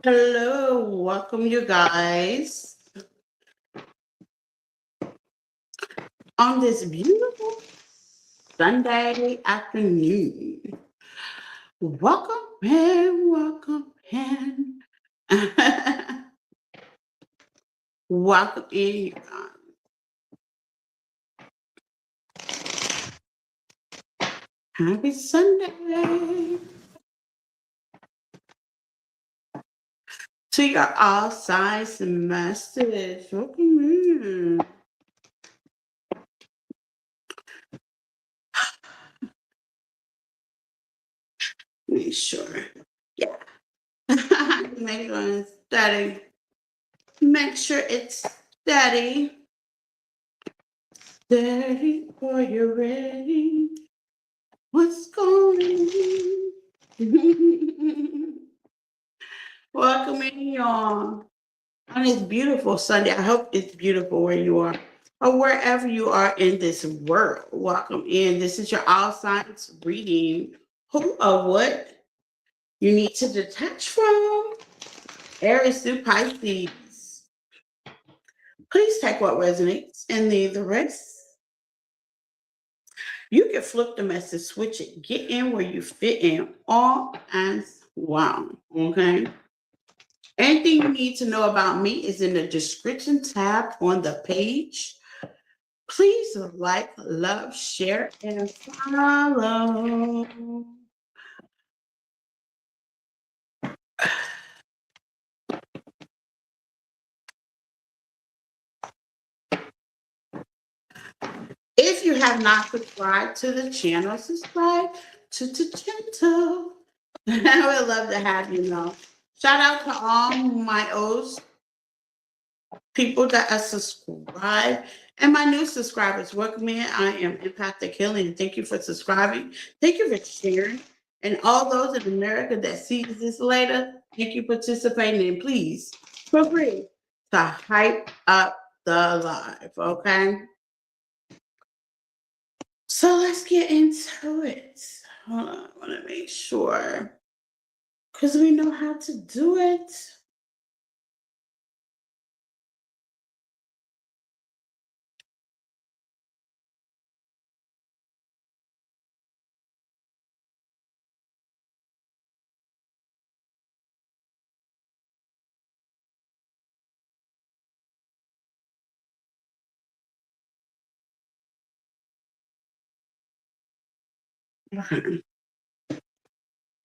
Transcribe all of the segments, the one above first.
Hello, welcome you guys on this beautiful Sunday afternoon. Welcome in, welcome in. Welcome in, you guys. Happy Sunday to your all size message. Welcome in. Make sure. Yeah. Make sure it's steady. Make sure it's steady. Steady for you ready. What's going on? Welcome in, y'all, on this beautiful Sunday. I hope it's beautiful where you are or wherever you are in this world. Welcome in. This is your all signs reading. Who or what you need to detach from? Aries through Pisces. Please take what resonates and leave the rest. You can flip the message, switch it, get in where you fit in, all as well. Okay. Anything you need to know about me is in the description tab on the page. Please like, love, share, and follow. If you have not subscribed to the channel, subscribe to the channel. I would love to have you know. Shout out to all my O's people that are subscribed and my new subscribers. Welcome in. I am Empathic Healing. Thank you for subscribing. Thank you for sharing. And all those in America that sees this later, thank you for participating. And please feel free to hype up the live. Okay. So let's get into it. Hold on. I want to make sure because we know how to do it.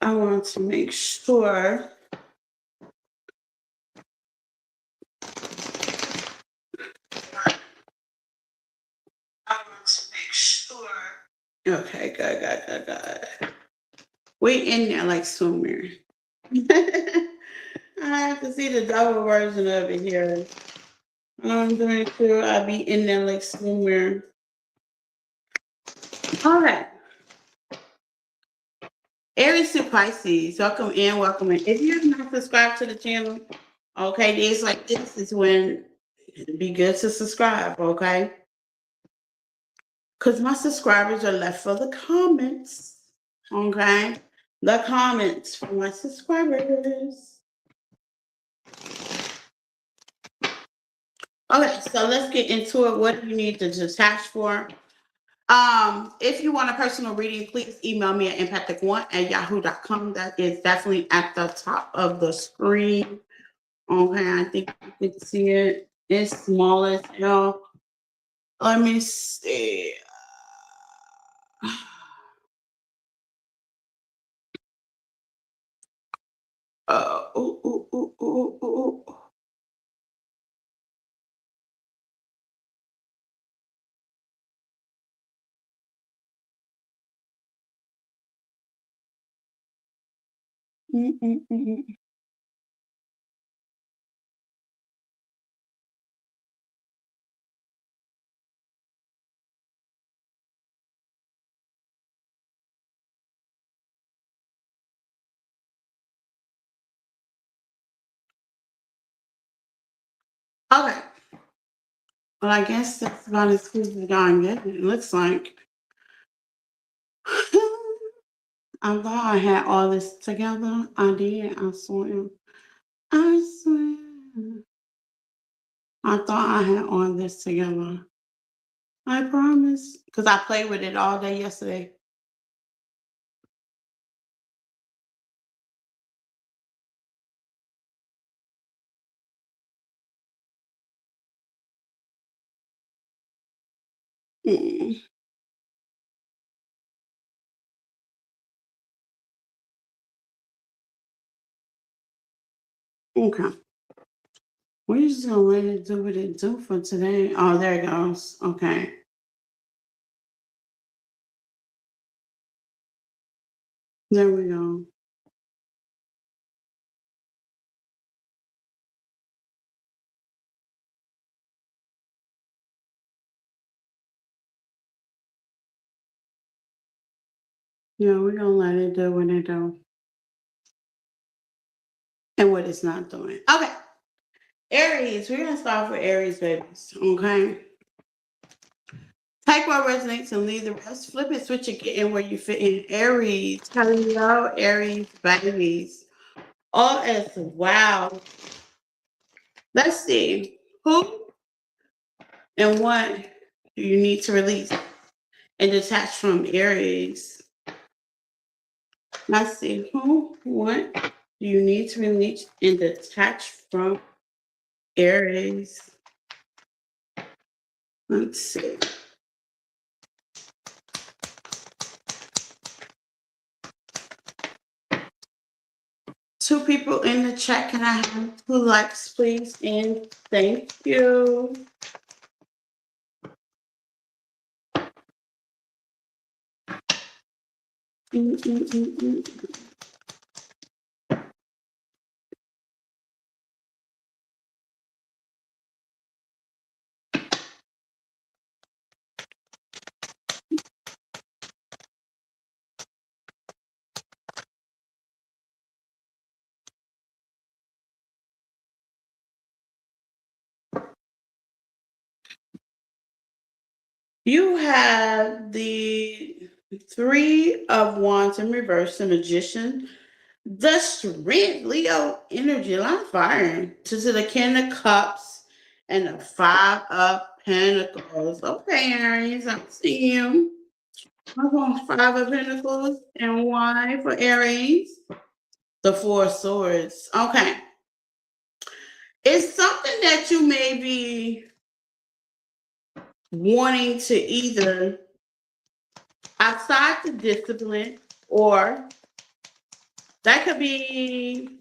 I want to make sure. I want to make sure. Okay, good. We in there like swimwear. I have to see the double version of it here. I'm doing sure I be in there like swimwear. All right. Aries to Pisces, welcome in, welcome in. If you have not subscribed to the channel, okay, days like this is when it'd be good to subscribe, okay? Because my subscribers are left for the comments, okay? The comments for my subscribers. Okay, so let's get into it. What do you need to detach for? If you want a personal reading, please email me at empathic1@yahoo.com. That is definitely at the top of the screen. Okay, I think you can see it. It's small as hell. Let me see. Ooh, ooh, ooh, ooh, ooh. Mm, mm, mm, mm. Okay. Well, I guess that's about as good as it's gonna get. It looks like. I thought I had all this together. I did. I swear. I swear. I thought I had all this together. I promise. Because I played with it all day yesterday. Mm, okay. We're just gonna let it do what it do for today. Oh, there it goes. Okay. There we go. Yeah, we're gonna let it do what it do. And what it's not doing. Okay. Aries, we're gonna start with Aries babies. Okay. Take what resonates and leave the rest. Flip it, switch it, get in where you fit in. Aries. Hello, Aries babies. Oh, it's wow. Let's see. Who and what do you need to release and detach from Aries? Let's see. Who, what do you need to release and detach from Aries? Let's see. Two people in the chat. Can I have two likes, please? And thank you. Mm, mm, mm, mm. You have the Three of Wands in reverse, the Magician, the Strength, Leo energy, line of fire, to the King of Cups, and the Five of Pentacles. Okay, Aries, I see you. I want Five of Pentacles and why for Aries? The Four of Swords. Okay. It's something that you may be wanting to either outside the discipline, or that could be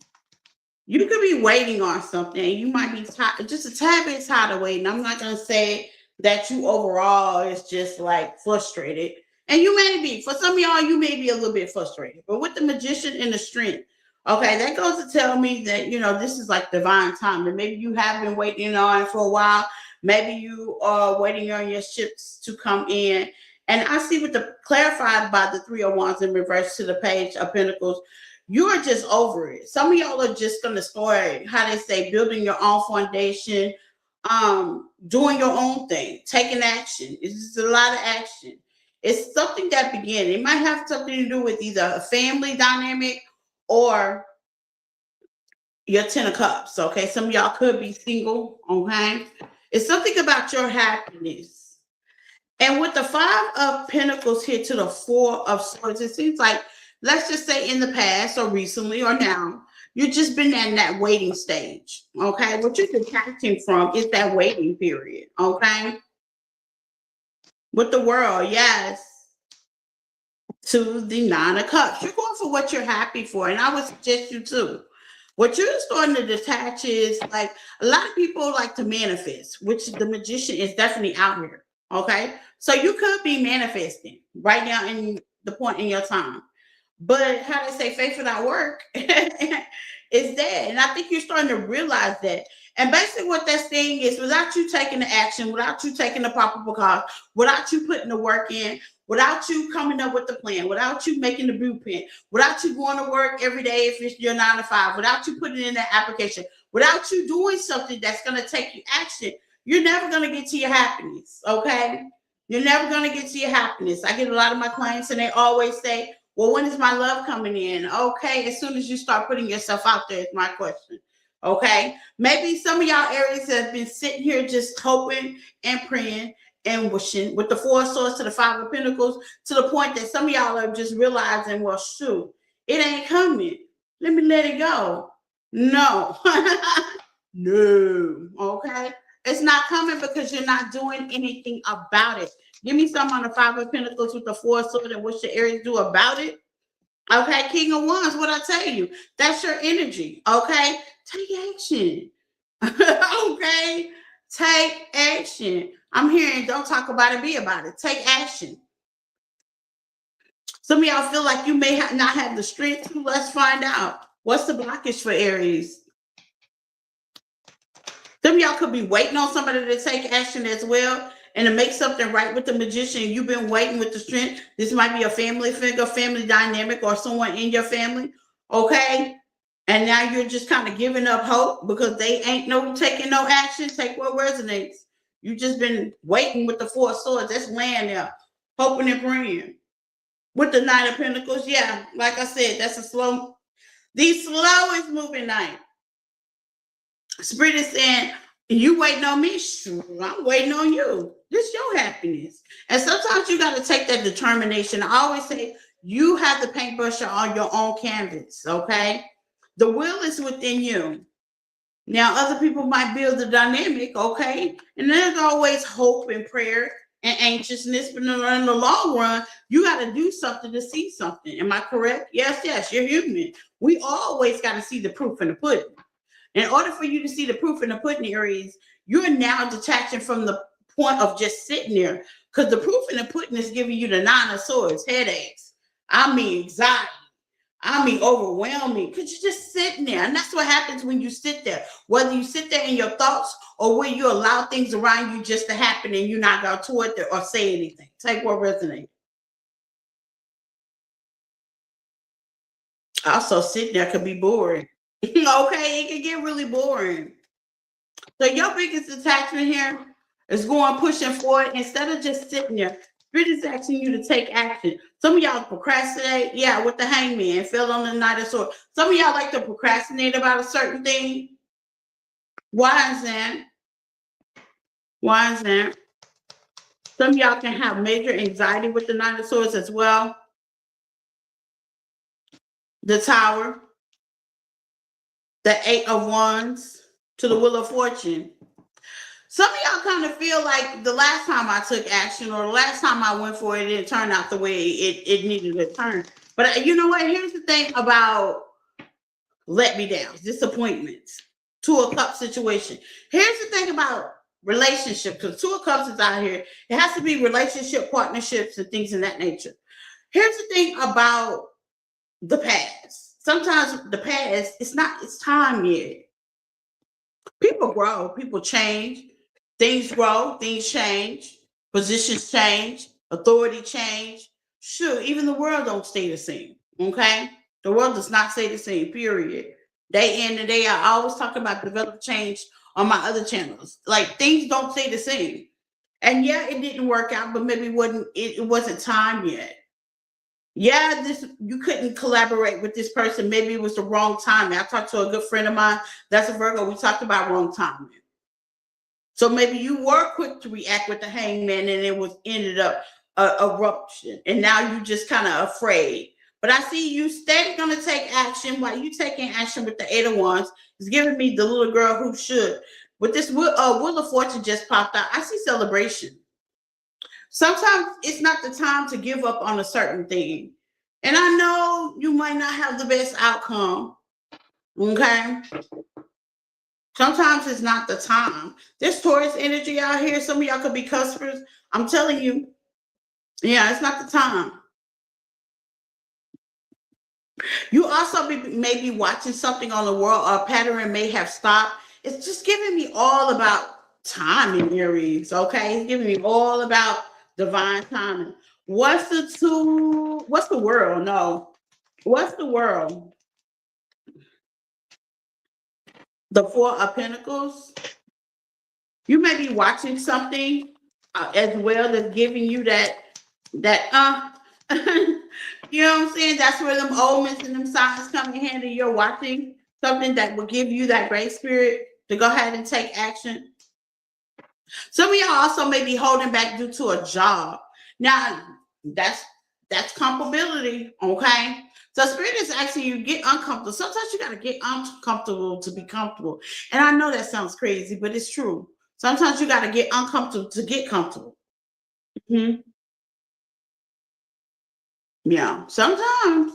you could be waiting on something. You might be just a tad bit tired of waiting. I'm not gonna say that you overall is just like frustrated. And you may be, for some of y'all, you may be a little bit frustrated. But with the Magician and the Strength, okay, that goes to tell me that this is like divine time. And maybe you have been waiting on it for a while. Maybe you are waiting on your ships to come in. And I see with the clarified by the Three of Wands in reverse to the Page of Pentacles, you are just over it. Some of y'all are just gonna start, how they say, building your own foundation, doing your own thing, taking action. It's just a lot of action. It's something that began. It might have something to do with either a family dynamic or your Ten of Cups. Okay, some of y'all could be single. Okay, it's something about your happiness. And with the Five of Pentacles here to the Four of Swords, it seems like, let's just say in the past or recently or now, you've just been in that waiting stage. Okay. What you're detaching from is that waiting period. Okay. With the World, yes. To the Nine of Cups. You're going for what you're happy for. And I would suggest you too. What you're starting to detach is like a lot of people like to manifest, which the magician is definitely out here. Okay. So you could be manifesting right now in the point in your time. But how they say faith without work is dead. And I think you're starting to realize that. And basically what that's saying is without you taking the action, without you taking the proper precautions, without you putting the work in, without you coming up with the plan, without you making the blueprint, without you going to work every day if it's your 9 to 5, without you putting in that application, without you doing something that's going to take you action, you're never going to get to your happiness. Okay. You're never going to get to your happiness. I get a lot of my clients and they always say, well, when is my love coming in? Okay, as soon as you start putting yourself out there is my question. Okay, maybe some of y'all areas have been sitting here just hoping and praying and wishing with the 4 of Swords to the 5 of Pentacles to the point that some of y'all are just realizing, well, shoot, it ain't coming. Let me let it go. No, no. Okay, it's not coming because you're not doing anything about it. Give me some on the 5 of Pentacles with the 4 of Swords and what your areas do about it. Okay, King of Wands, what I tell you, that's your energy. Okay, take action. Okay, take action. I'm hearing don't talk about it, be about it. Take action. Some of y'all feel like you may not have the strength to. Let's find out. What's the blockage for Aries? Some of y'all could be waiting on somebody to take action as well and to make something right with the magician. You've been waiting with the strength. This might be a family figure, family dynamic, or someone in your family. Okay. And now you're just kind of giving up hope because they ain't taking no action. Take what resonates. You just been waiting with the 4 of Swords. That's laying there, hoping and praying. With the 9 of Pentacles, yeah, like I said, that's the slowest moving night. Spirit is saying, you waiting on me? Sure, I'm waiting on you. This is your happiness. And sometimes you got to take that determination. I always say, you have the paintbrush on your own canvas, okay? The will is within you. Now, other people might build the dynamic, okay? And there's always hope and prayer and anxiousness, but in the long run, you got to do something to see something. Am I correct? Yes, you're human. We always got to see the proof in the pudding. In order for you to see the proof in the pudding Aries, you're now detaching from the point of just sitting there because the proof in the pudding is giving you the 9 of Swords, headaches. I mean, anxiety. I mean, overwhelming because you're just sitting there. And that's what happens when you sit there. Whether you sit there in your thoughts or when you allow things around you just to happen and you're not going to it or say anything. Take what resonates. Also, sitting there could be boring. Okay, it can get really boring. So your biggest attachment here is going pushing forward instead of just sitting there. Spirit is asking you to take action. Some of y'all procrastinate, yeah, with the hangman, fell on the 9 of Swords. Some of y'all like to procrastinate about a certain thing. Why is that? Why is that? Some of y'all can have major anxiety with the 9 of Swords as well. The Tower, the 8 of Wands, to the Wheel of Fortune. Some of y'all kind of feel like the last time I took action or the last time I went for it, it didn't turn out the way it needed to turn. But you know what? Here's the thing about let me down, disappointments, 2 of Cups situation. Here's the thing about relationships, because 2 of Cups is out here. It has to be relationship, partnerships, and things in that nature. Here's the thing about the past. Sometimes the past, it's time yet. People grow, people change, things grow, things change, positions change, authority change. Sure, even the world don't stay the same. Okay, the world does not stay the same. Period. Day in and day out. I always talk about develop change on my other channels. Like things don't stay the same. And yeah, it didn't work out, but maybe it wasn't time yet. Yeah, you couldn't collaborate with this person. Maybe it was the wrong time. I talked to a good friend of mine that's a Virgo. We talked about wrong timing. So maybe you were quick to react with the hangman and it ended up a rupture. And now you just kind of afraid. But I see you steady going to take action. While you taking action with the 8 of Wands, it's giving me the little girl who should. With this Wheel of Fortune just popped out, I see celebration. Sometimes it's not the time to give up on a certain thing. And I know you might not have the best outcome, Okay. Sometimes it's not the time. This Taurus energy out here, some of y'all could be customers. I'm telling you, yeah, it's not the time. You also may be watching something on the world, or pattern may have stopped. It's just giving me all about timing, Aries. Okay, it's giving me all about divine timing. What's the two? What's the world? No, what's the world? The Four of Pentacles. You may be watching something as well that's giving you that you know what I'm saying? That's where them omens and them signs come in handy. You're watching something that will give you that great spirit to go ahead and take action. Some of y'all also may be holding back due to a job. Now, that's that's comfortability, okay? So spirit is asking you get uncomfortable. Sometimes you gotta get uncomfortable to be comfortable. And I know that sounds crazy, but it's true. Sometimes you gotta get uncomfortable to get comfortable. Mhm. Yeah. Sometimes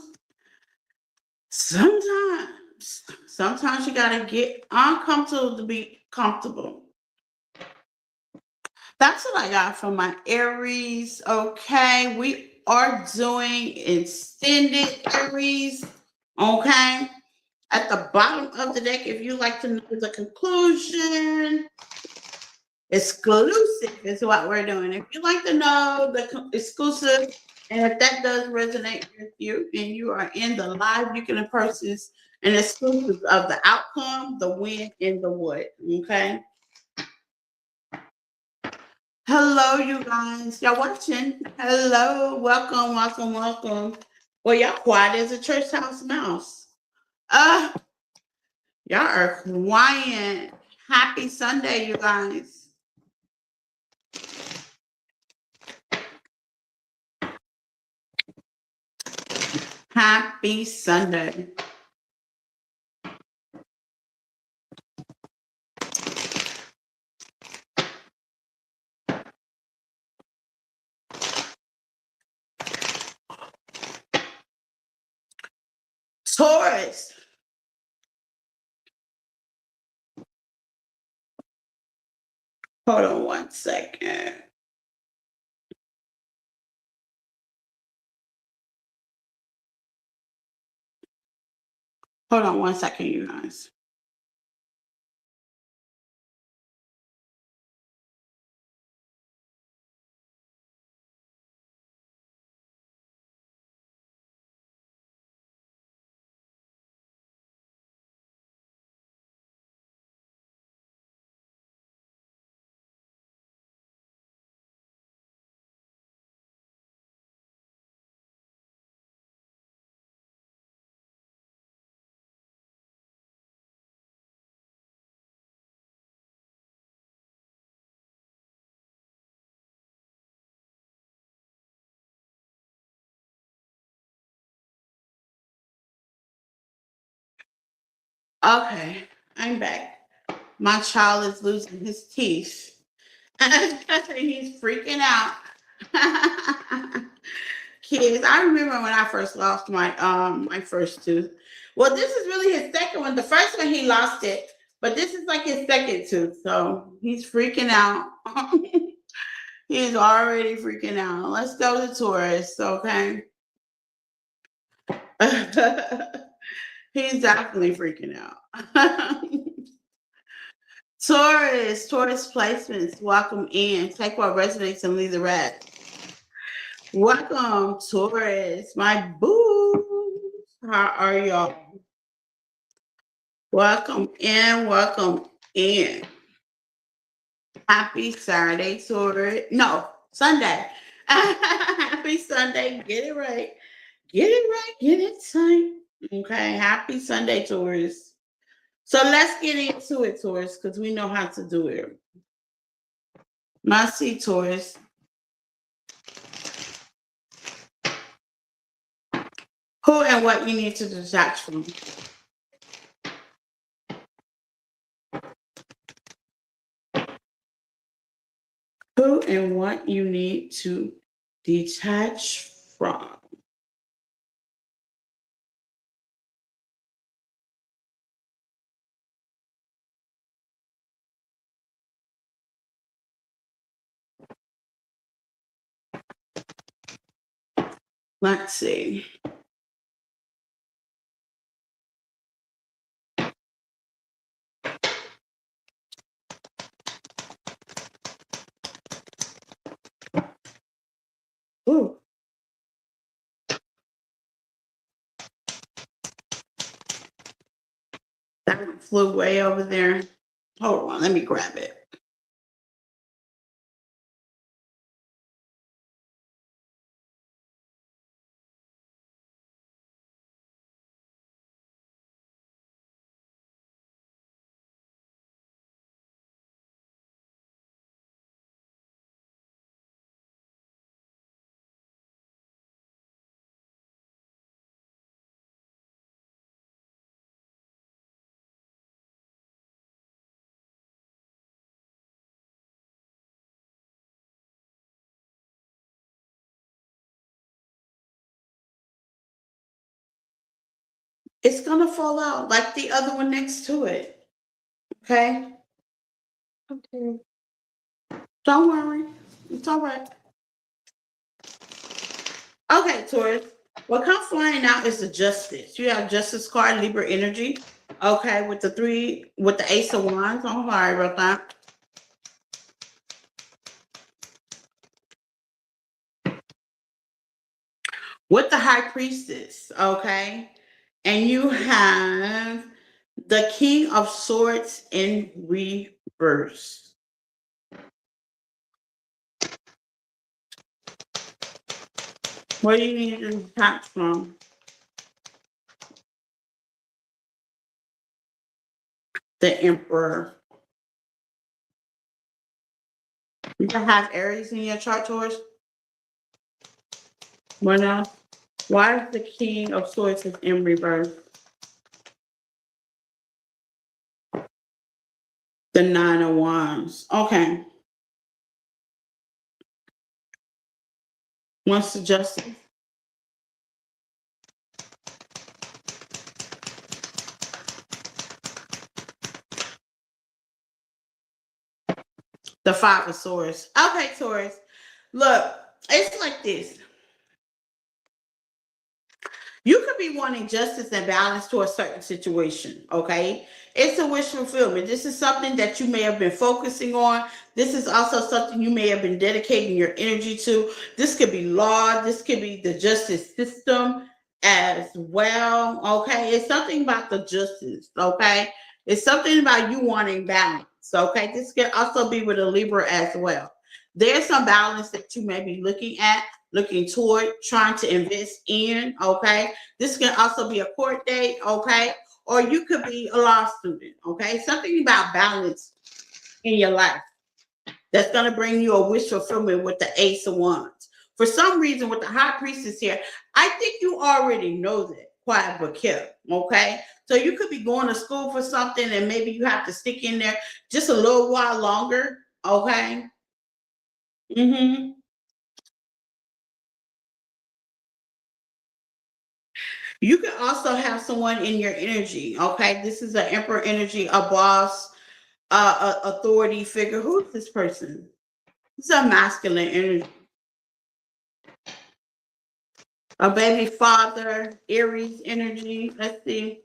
you gotta get uncomfortable to be comfortable. That's what I got from my Aries. Okay, we are doing extended Aries. Okay, at the bottom of the deck, if you like to know the conclusion, exclusive is what we're doing. If you like to know the exclusive, and if that does resonate with you, and you are in the live, you can purchase an exclusive of the outcome, the win, and the what. Okay. Hello, you guys. Y'all watching? Hello, welcome, welcome, welcome. Well, y'all quiet as a church house mouse. Uh, y'all are quiet. Happy Sunday, you guys. Happy Sunday. Taurus. Hold on one second. Hold on one second, you guys. Okay, I'm back. My child is losing his teeth. He's freaking out. Kids, I remember when I first lost my first tooth. Well, this is really his second one. The first one he lost it, but this is like his second tooth. So he's freaking out. He's already freaking out. Let's go to Taurus, okay? He's definitely freaking out. Taurus placements, welcome in. Take what resonates and leave the rest. Welcome, Taurus, my boo. How are y'all? Welcome in, welcome in. Happy Saturday, Taurus. No, Sunday. Happy Sunday. Get it right. Get it right. Get it tight. Okay. Happy Sunday, Taurus. So let's get into it, Taurus, because we know how to do it. Must see, Taurus. Who and what you need to detach from. Who and what you need to detach from. Let's see. Ooh, that one flew way over there. Hold on, let me grab it. It's gonna fall out like the other one next to it. Okay? Okay. Don't worry. It's all right. Okay, Taurus. What comes flying out is the justice. You have justice card, Libra energy. Okay, with the three, with the ace of wands. I'm sorry about that. With the high priestess. Okay. And you have the king of swords in reverse. What do you need to detach from? The emperor. You can have Aries in your chart, Taurus. What else? Why is the king of swords is in reverse? The nine of wands. Okay. What's the justice? The five of swords. Okay, Taurus. Look, it's like this. You could be wanting justice and balance to a certain situation, okay? It's a wish fulfillment. This is something that you may have been focusing on. This is also something you may have been dedicating your energy to. This could be law, this could be the justice system as well, okay? It's something about the justice, okay? It's something about you wanting balance, okay? This can also be with a Libra as well. There's some balance that you may be looking at, looking toward, trying to invest in, okay? This can also be a court date, okay? Or you could be a law student, okay? Something about balance in your life that's going to bring you a wish fulfillment with the Ace of Wands. For some reason, with the High Priestess here, I think you already know that, quiet but kept, okay? So you could be going to school for something and maybe you have to stick in there just a little while longer, okay? Mm-hmm. You can also have someone in your energy, okay? This is an Emperor energy, a boss, authority figure. Who is this person? It's a masculine energy. A baby father, Aries energy. Let's see.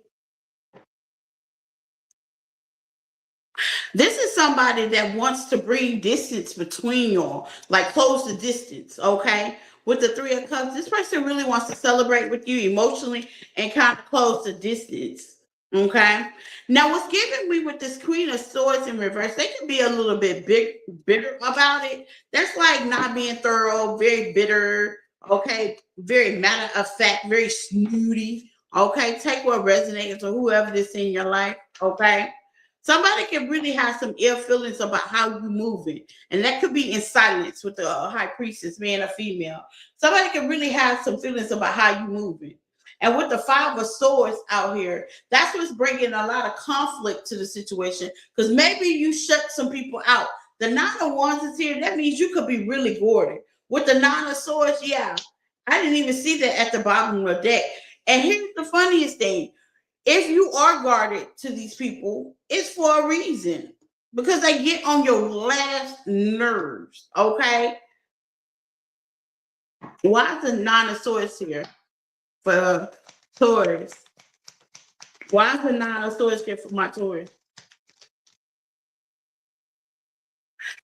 This is somebody that wants to bring distance between y'all, like close the distance, okay? With the Three of Cups, this person really wants to celebrate with you emotionally and kind of close the distance, okay? Now, what's giving me with this Queen of Swords in reverse, they can be a little bit bitter about it. That's like not being thorough, very bitter, okay? Very matter of fact, very snooty, okay? Take what resonates or whoever this in your life, okay? Somebody can really have some ill feelings about how you moving, and that could be in silence with the high priestess, man or female. Somebody can really have some feelings about how you moving. And with the five of swords out here, that's what's bringing a lot of conflict to the situation because maybe you shut some people out. The nine of wands is here. That means you could be really guarded. With the nine of swords, yeah, I didn't even see that at the bottom of the deck. And here's the funniest thing, if you are guarded to these people, it's for a reason because they get on your last nerves. Okay. Why is the nine of swords here for Taurus? Why is the nine of swords here for my Taurus?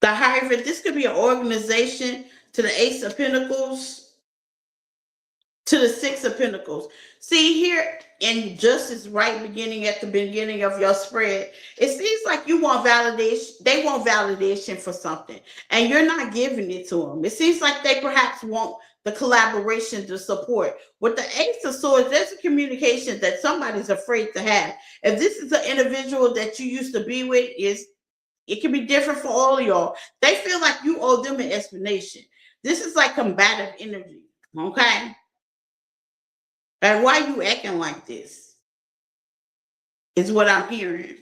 The Hierophant, this could be an organization to the Ace of Pentacles, to the Six of Pentacles. See here in Justice, right beginning at the beginning of your spread, it seems like you want validation. They want validation for something, and you're not giving it to them. It seems like they perhaps want the collaboration, the support. With the Ace of Swords, there's a communication that somebody's afraid to have. If this is an individual that you used to be with, it can be different for all of y'all. They feel like you owe them an explanation. This is like combative energy, okay? And why you acting like this is what I'm hearing.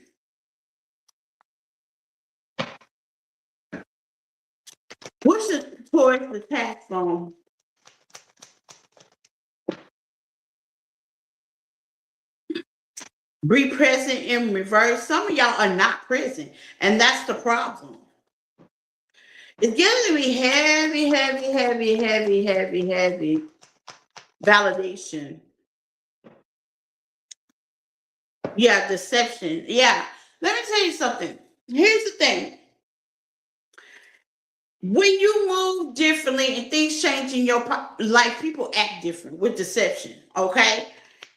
What's the Taurus attack from? Be present in reverse. Some of y'all are not present, and that's the problem. It's giving me heavy, heavy, heavy, heavy, heavy, heavy validation. Yeah, deception. Yeah. Let me tell you something. Here's the thing. When you move differently and things change in your life, people act different with deception. Okay.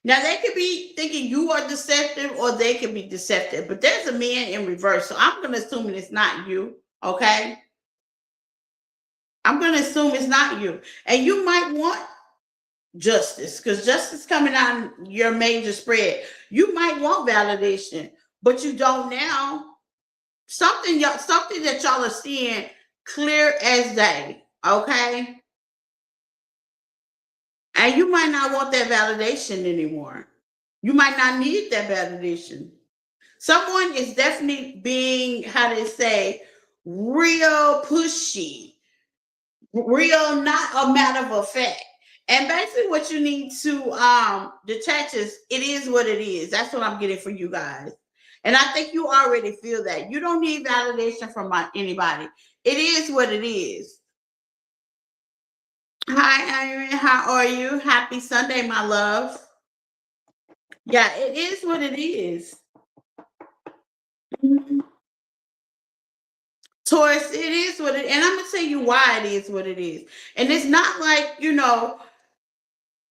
Now they could be thinking you are deceptive or they could be deceptive, but there's a man in reverse. So I'm gonna assume it's not you. Okay. I'm gonna assume it's not you. And you might want justice, because justice coming on your major spread. You might want validation, but you don't now. Something that y'all are seeing clear as day, okay? And you might not want that validation anymore. You might not need that validation. Someone is definitely being, how they say, real pushy, real not a matter of fact. And basically what you need to detach is, it is what it is. That's what I'm getting for you guys. And I think you already feel that. You don't need validation from anybody. It is what it is. Hi, Irene. How are you? Happy Sunday, my love. Yeah, it is what it is. Mhm. Taurus, it is what it is. And I'm going to tell you why it is what it is. And it's not like,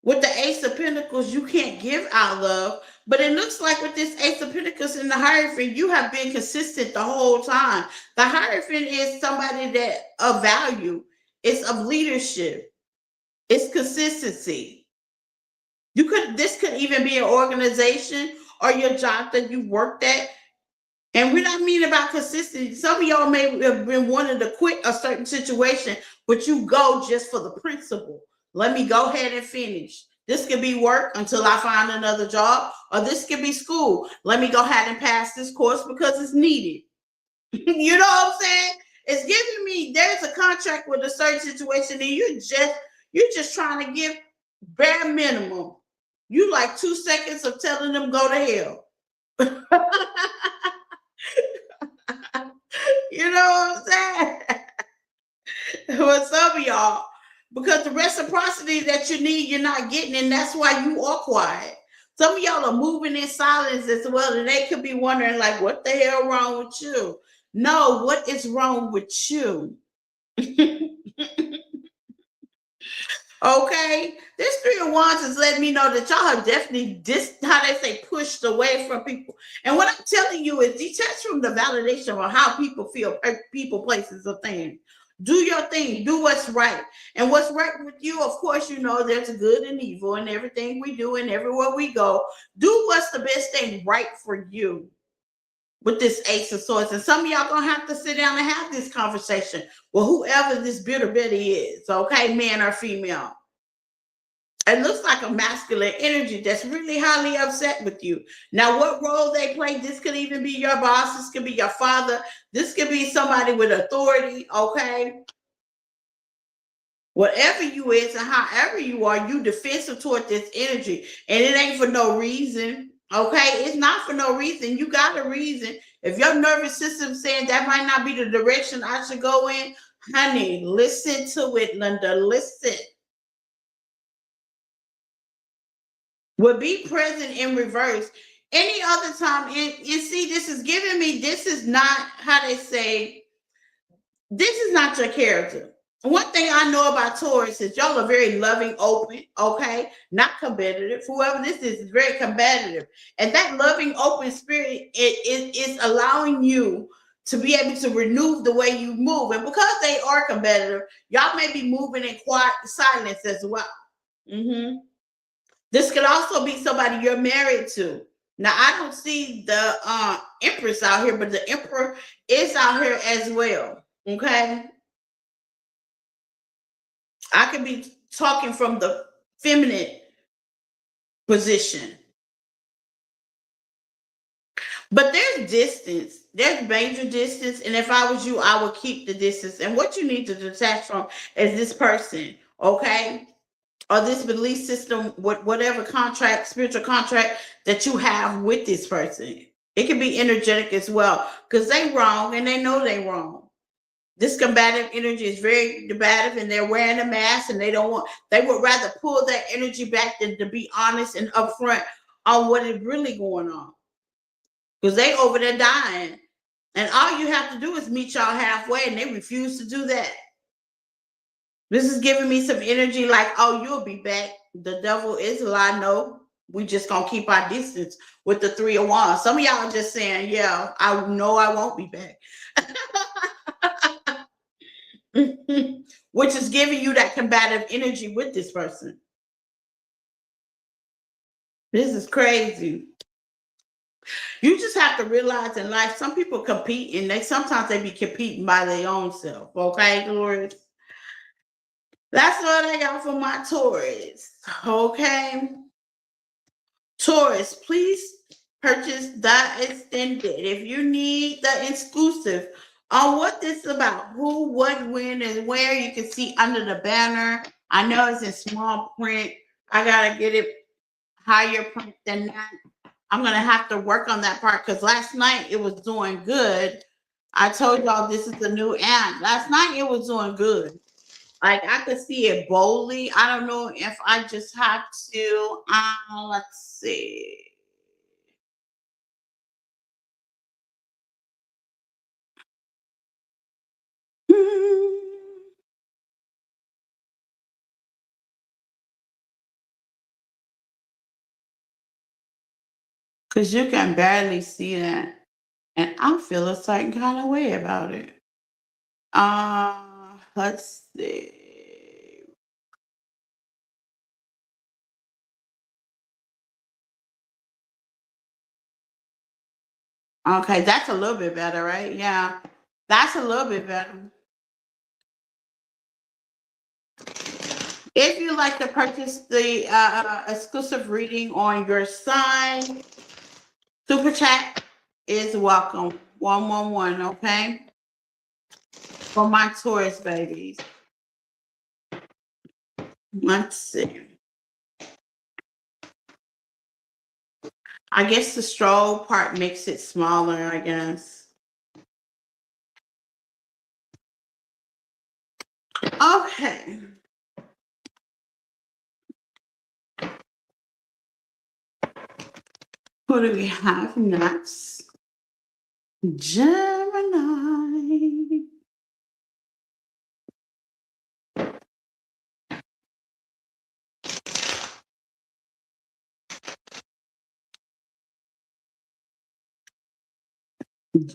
with the Ace of Pentacles, you can't give out love. But it looks like with this Ace of Pentacles in the Hierophant, you have been consistent the whole time. The Hierophant is somebody that of value. It's of leadership. It's consistency. This could even be an organization or your job that you worked at. And we're not mean about consistency. Some of y'all may have been wanting to quit a certain situation, but you go just for the principle. Let me go ahead and finish. This could be work until I find another job, or this could be school. Let me go ahead and pass this course because it's needed. You know what I'm saying? It's giving me, there's a contract with a certain situation, and you're just trying to give bare minimum. You like 2 seconds of telling them go to hell. You know what I'm saying? With some of y'all, because the reciprocity that you need, you're not getting, and that's why you are quiet. Some of y'all are moving in silence as well, and they could be wondering, like, what the hell wrong with you? No, what is wrong with you? Okay, this Three of Wands is letting me know that y'all have definitely how they say, pushed away from people. And what I'm telling you is detach from the validation of how people feel, people, places, or things. Do your thing. Do what's right. And what's right with you, of course, there's good and evil in everything we do and everywhere we go. Do what's the best thing right for you with this Ace of Swords. And some of y'all gonna have to sit down and have this conversation with whoever this bitter Betty is, okay, man or female. It looks like a masculine energy that's really highly upset with you. Now, what role they play, this could even be your boss, this could be your father, this could be somebody with authority, okay? Whatever you is and however you are, you defensive toward this energy. And it ain't for no reason, okay? It's not for no reason. You got a reason. If your nervous system saying that might not be the direction I should go in, honey, listen to it, Linda, listen. would be present in reverse any other time. And see, this is giving me, this is not how they say, this is not your character. One thing I know about Taurus is y'all are very loving, open, okay? Not competitive. Whoever this is very competitive. And that loving, open spirit is allowing you to be able to renew the way you move. And because they are competitive, y'all may be moving in quiet silence as well. Mm-hmm. This could also be somebody you're married to. Now, I don't see the Empress out here, but the Emperor is out here as well. Okay. I could be talking from the feminine position, but there's distance. There's major distance. And if I was you, I would keep the distance. And what you need to detach from is this person. Okay. Or this belief system, whatever contract, spiritual contract that you have with this person. It can be energetic as well because they wrong and they know they wrong. This combative energy is very combative and they're wearing a mask and they would rather pull that energy back than to be honest and upfront on what is really going on because they over there dying and all you have to do is meet y'all halfway and they refuse to do that. This is giving me some energy like, oh, you'll be back. The devil is a lie. No, we just gonna keep our distance with the 3 of Wands. Some of y'all are just saying, yeah, I know I won't be back. Which is giving you that combative energy with this person. This is crazy. You just have to realize in life, some people compete and sometimes they be competing by their own self. Okay, Dolores? That's what I got for my Taurus. Okay. Taurus, please purchase the extended. If you need the exclusive on what this is about, who, what, when, and where, you can see under the banner. I know it's in small print. I gotta get it higher print than that. I'm gonna have to work on that part because last night it was doing good. I told y'all this is the new app. Last night it was doing good. Like I could see it boldly. I don't know if I just have to. Let's see. Because you can barely see that. And I feel a certain kind of way about it. Let's see. Okay, that's a little bit better, right? Yeah, that's a little bit better. If you like to purchase the exclusive reading on your sign, super chat is welcome. 111, okay? For my Taurus babies. Let's see. I guess the stroll part makes it smaller, I guess. Okay. Who do we have next? Gemini.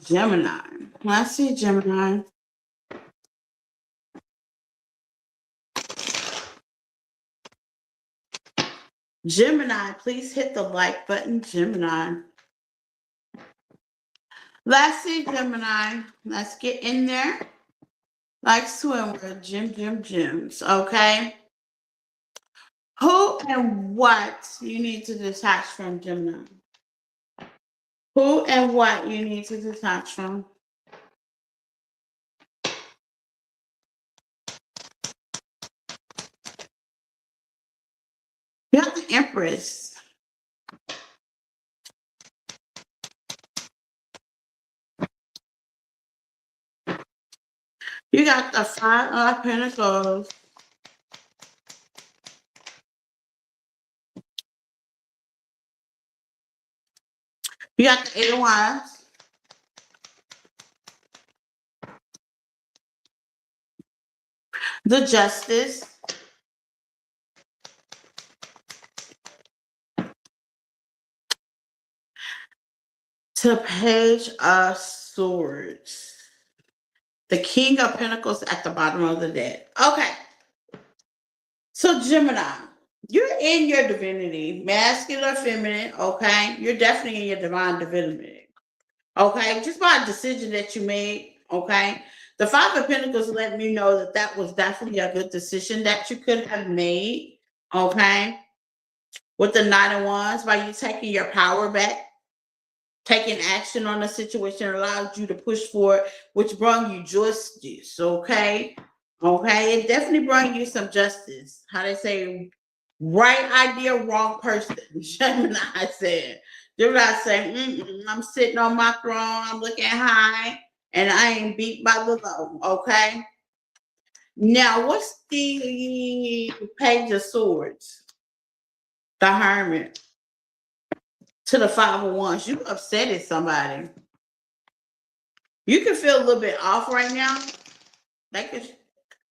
Gemini. Let's see, Gemini. Gemini, please hit the like button, Gemini. Let's see, Gemini. Let's get in there. Like swimwear, gyms. Okay. Who and what you need to detach from, Gemini? Who and what you need to detach from? You have the Empress. You got the Five of Pentacles. You got the Eight of Wands, the Justice, to the Page of Swords, the King of Pentacles at the bottom of the deck. Okay. So Gemini, you're in your divinity, masculine, feminine, okay? You're definitely in your divine divinity, okay? Just by a decision that you made, okay? The Five of Pentacles let me know that that was definitely a good decision that you could have made, okay? With the Nine of Wands, by you taking your power back, taking action on the situation allowed you to push forward, which brought you justice, okay? Okay, it definitely brought you some justice. How they say, right idea, wrong person. Gemini said. Gemini said, I'm sitting on my throne, I'm looking high, and I ain't beat by the low, okay? Now, what's the Page of Swords? The Hermit. To the Five of Wands. You upset at somebody. You can feel a little bit off right now. They could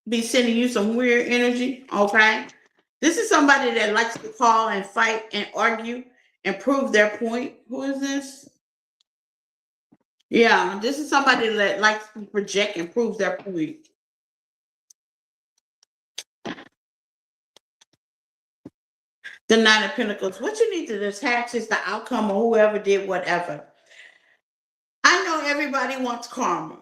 be sending you some weird energy, okay? This is somebody that likes to call and fight and argue and prove their point. Who is this? Yeah, this is somebody that likes to project and prove their point. The Nine of Pentacles. What you need to detach is the outcome of whoever did whatever. I know everybody wants karma,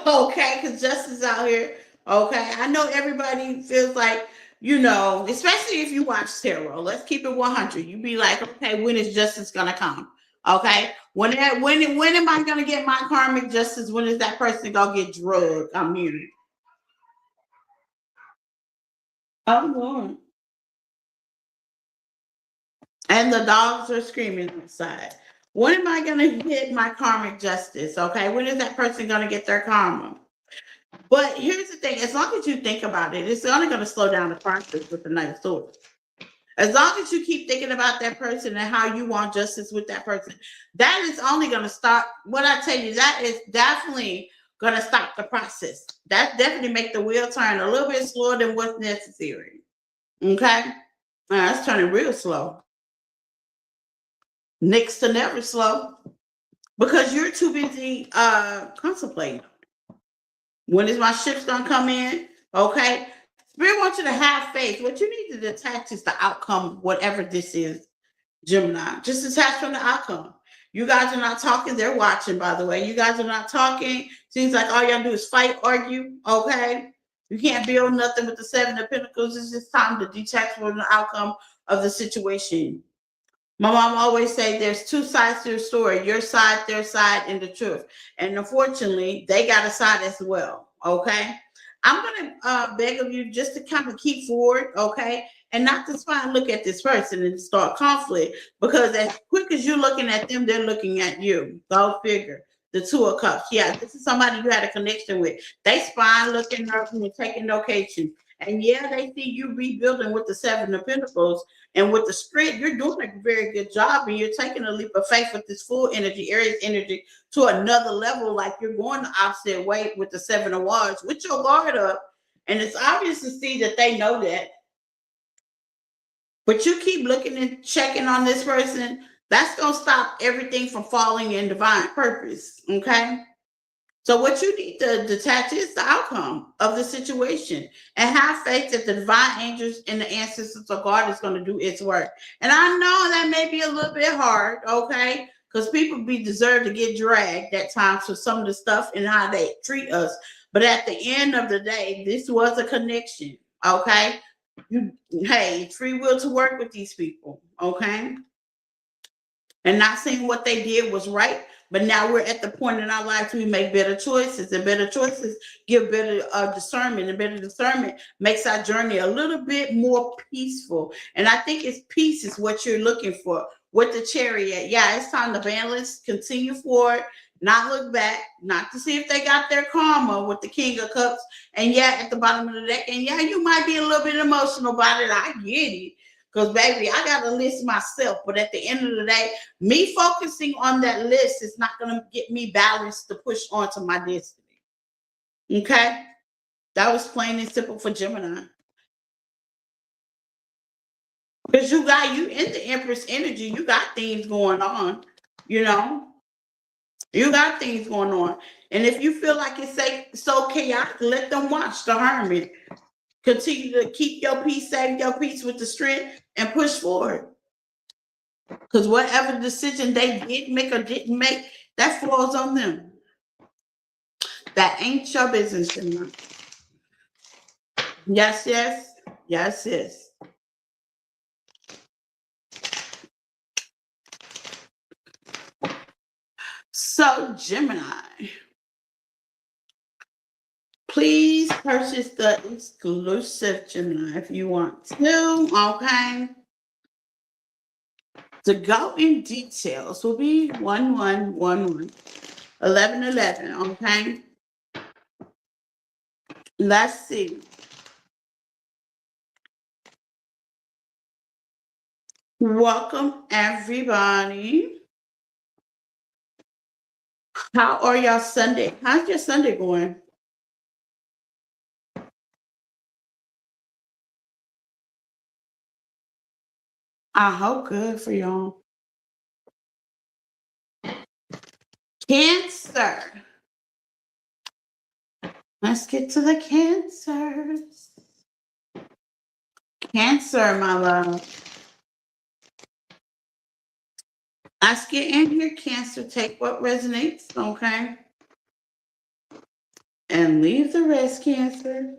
okay? Because justice out here, okay? I know everybody feels like, especially if you watch tarot. Let's keep it 100. You be like, okay, when is justice gonna come? Okay, when am I gonna get my karmic justice? When is that person gonna get drugged? I'm muted. Oh Lord. And the dogs are screaming outside. When am I gonna hit my karmic justice? Okay, when is that person gonna get their karma? But here's the thing: as long as you think about it, it's only going to slow down the process with the Knight of Swords. As long as you keep thinking about that person and how you want justice with that person, that is only going to stop. What I tell you, that is definitely going to stop the process. That definitely make the wheel turn a little bit slower than what's necessary. Okay, it's turning real slow, next to never slow, because you're too busy contemplating. When is my ships gonna come in? Okay. Spirit wants you to have faith. What you need to detach is the outcome, whatever this is, Gemini. Just detach from the outcome. You guys are not talking, they're watching, by the way. You guys are not talking. Seems like all y'all do is fight, argue. Okay. You can't build nothing with the Seven of Pentacles. It's just time to detach from the outcome of the situation. My mom always say there's two sides to the story, your side, their side, and the truth. And unfortunately, they got a side as well. Okay. I'm gonna beg of you just to kind of keep forward, okay, and not to try and look at this person and start conflict, because as quick as you're looking at them, they're looking at you. Go figure. The Two of Cups. Yeah, this is somebody you had a connection with. They spine looking up and taking location. And yeah, they see you rebuilding with the Seven of Pentacles. And with the spread, you're doing a very good job, and you're taking a leap of faith with this full energy, Aries energy, to another level. Like you're going the opposite way with the Seven of Wands, with your guard up. And it's obvious to see that they know that. But you keep looking and checking on this person, that's going to stop everything from falling in divine purpose. Okay. So what you need to detach is the outcome of the situation, and have faith that the divine angels and the ancestors of God is going to do its work. And I know that may be a little bit hard, okay, because people be deserve to get dragged at times for some of the stuff and how they treat us. But at the end of the day, this was a connection, okay? Hey, free will to work with these people, okay? And not saying what they did was right, but now we're at the point in our lives we make better choices, and better choices give better discernment, and better discernment makes our journey a little bit more peaceful. And I think it's peace is what you're looking for with the Chariot. Yeah, it's time to balance, continue forward, not look back, not to see if they got their karma with the King of Cups. And yeah, at the bottom of the deck, and yeah, you might be a little bit emotional about it. I get it. Because, baby, I got a list myself. But at the end of the day, me focusing on that list is not going to get me balanced to push on to my destiny. Okay? That was plain and simple for Gemini. Because you in the Empress energy, you got things going on, you know? You got things going on. And if you feel like it's so chaotic, let them watch the Hermit. Continue to keep your peace, save your peace with the strength, and push forward. Because whatever decision they did make or didn't make, that falls on them. That ain't your business anymore. Yes, yes. Yes, yes. So, Gemini, please purchase the exclusive Gemini if you want to. Okay. To go in details will be 1111 1111. Okay. Let's see. Welcome, everybody. How are y'all Sunday? How's your Sunday going? I hope good for y'all. Cancer. Let's get to the cancers. Cancer, my love. Let's get in here, Cancer. Take what resonates, okay? And leave the rest, Cancer.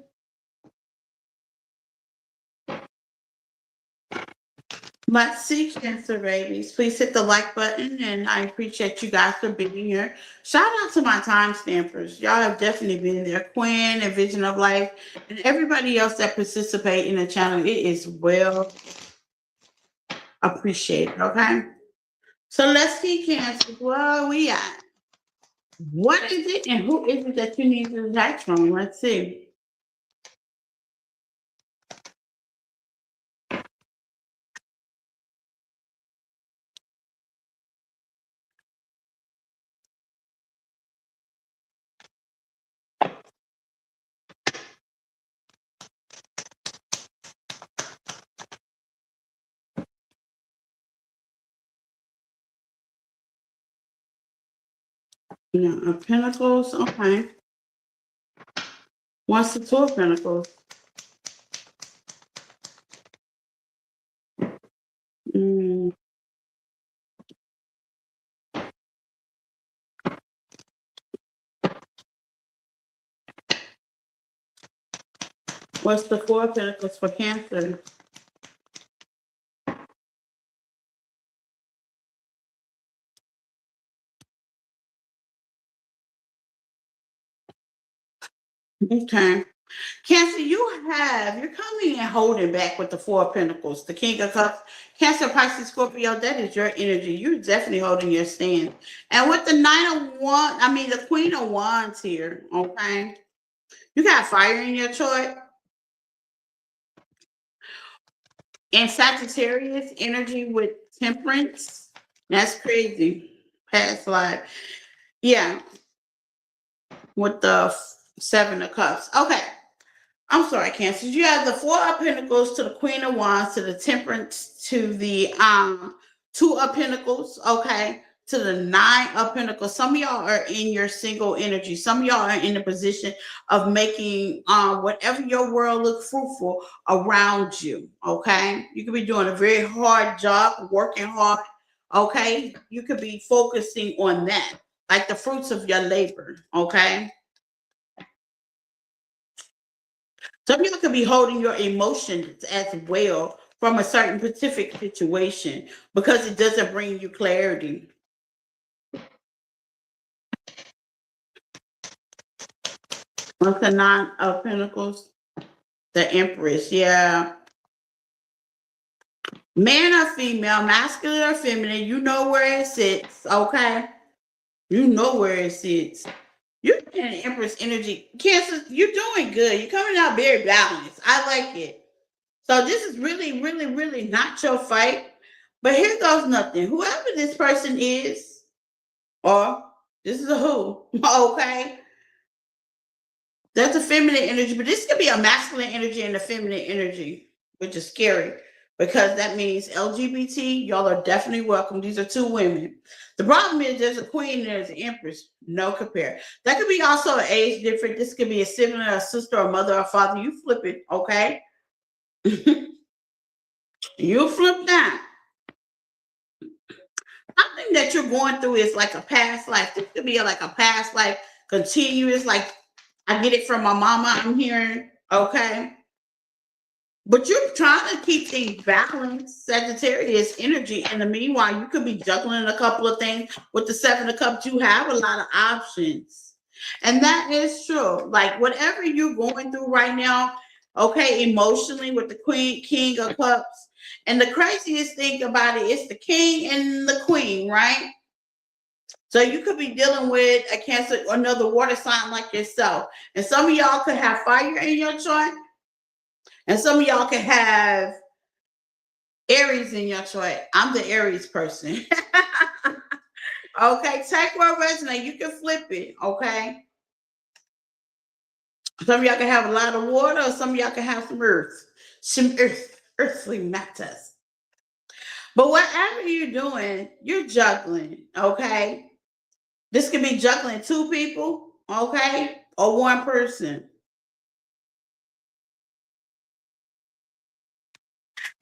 Let's see, Cancer babies. Please hit the like button, and I appreciate you guys for being here. Shout out to my time stampers. Y'all have definitely been there. Quinn and Vision of Life, and everybody else that participate in the channel. It is well appreciated, okay? So let's see, Cancer. Where are we at? What is it, and who is it that you need to detach from? Let's see. Yeah, of Pentacles. Okay. What's the Two of Pentacles? Mm, what's the Four of Pentacles for Cancer? Okay. Cancer, you're coming and holding back with the Four of Pentacles, the King of Cups. Cancer, Pisces, Scorpio, that is your energy. You're definitely holding your stand. And with the the Queen of Wands here, okay? You got fire in your chart. And Sagittarius energy with Temperance. That's crazy. Past life. Yeah. With the Seven of Cups. Okay. I'm sorry, Cancer. You have the Four of Pentacles to the Queen of Wands to the Temperance to the Two of Pentacles, okay, to the Nine of Pentacles. Some of y'all are in your single energy. Some of y'all are in the position of making whatever your world look fruitful around you, okay? You could be doing a very hard job, working hard, okay? You could be focusing on that, like the fruits of your labor, okay? Some people could be holding your emotions as well from a certain specific situation because it doesn't bring you clarity. What's the Nine of Pentacles? The Empress, yeah. Man or female, masculine or feminine, you know where it sits, okay? You know where it sits. You're in an Empress energy. Cancer, you're doing good. You're coming out very balanced. I like it. So this is really, really, really not your fight. But here goes nothing. Whoever this person is, or this is a who, okay? That's a feminine energy, but this could be a masculine energy and a feminine energy, which is scary because that means LGBT, y'all are definitely welcome. These are two women. The problem is there's a queen and there's an empress. No compare. That could be also an age difference. This could be a sibling, a sister, a mother, or father. You flip it, okay? You flip that. Something that you're going through is like a past life. This could be like a past life, continuous. Like I get it from my mama. I'm hearing, okay. But you're trying to keep things balanced, Sagittarius energy. In the meanwhile, you could be juggling a couple of things. With the Seven of Cups, you have a lot of options. And that is true. Like whatever you're going through right now, okay, emotionally with the Queen, King of Cups. And the craziest thing about it is the king and the queen, right? So you could be dealing with a Cancer, another water sign like yourself. And some of y'all could have fire in your chart. And some of y'all can have Aries in your chart. I'm the Aries person. Okay, take what resonate. You can flip it. Okay. Some of y'all can have a lot of water, or some of y'all can have some earthly matters. But whatever you're doing, you're juggling. Okay. This could be juggling two people. Okay. Or one person.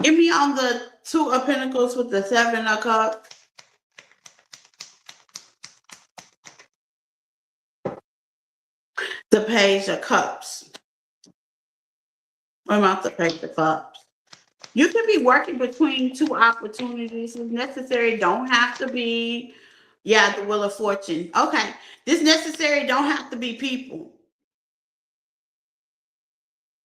Give me on the Two of Pentacles with the Seven of Cups. The Page of Cups. I'm out the Page of Cups. You can be working between two opportunities if necessary. Don't have to be, yeah, the Wheel of Fortune. Okay. This necessary don't have to be people.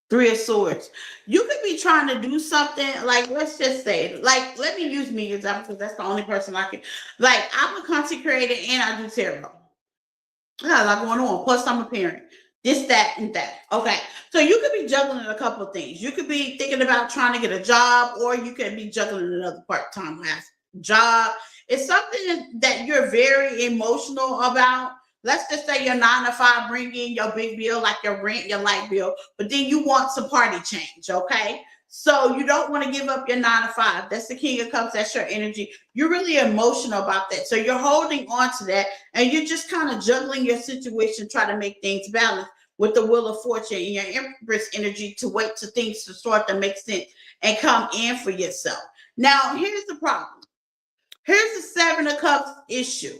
Three of Swords. You could be trying to do something like, let's just say, like, let me use me example because that's the only person I can. Like, I'm a content creator and I do tarot. I got a lot going on. Plus, I'm a parent. This, that, and that. Okay. So you could be juggling a couple of things. You could be thinking about trying to get a job, or you could be juggling another part-time job. It's something that you're very emotional about. Let's just say your 9 to 5 bring in your big bill, like your rent, your light bill, but then you want some party change, okay? So you don't want to give up your 9 to 5. That's the King of Cups. That's your energy. You're really emotional about that. So you're holding on to that, and you're just kind of juggling your situation, try to make things balance with the Wheel of Fortune and your Empress energy to wait to things to start to make sense and come in for yourself. Now, here's the problem. Here's the Seven of Cups issue.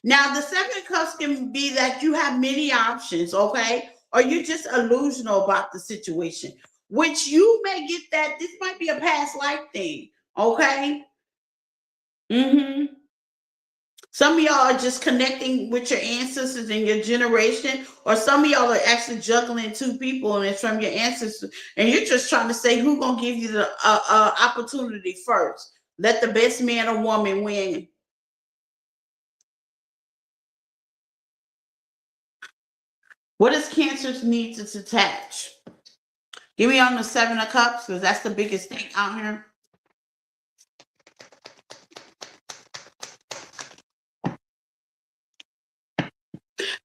Now, the Seven of Cups can be that you have many options, okay? Or you're just illusional about the situation, which you may get that this might be a past life thing, okay? Mm-hmm. Some of y'all are just connecting with your ancestors and your generation, or some of y'all are actually juggling two people and it's from your ancestors, and you're just trying to say who's gonna give you the opportunity first. Let the best man or woman win. What does Cancer's need to detach? Give me on the Seven of Cups because that's the biggest thing out here.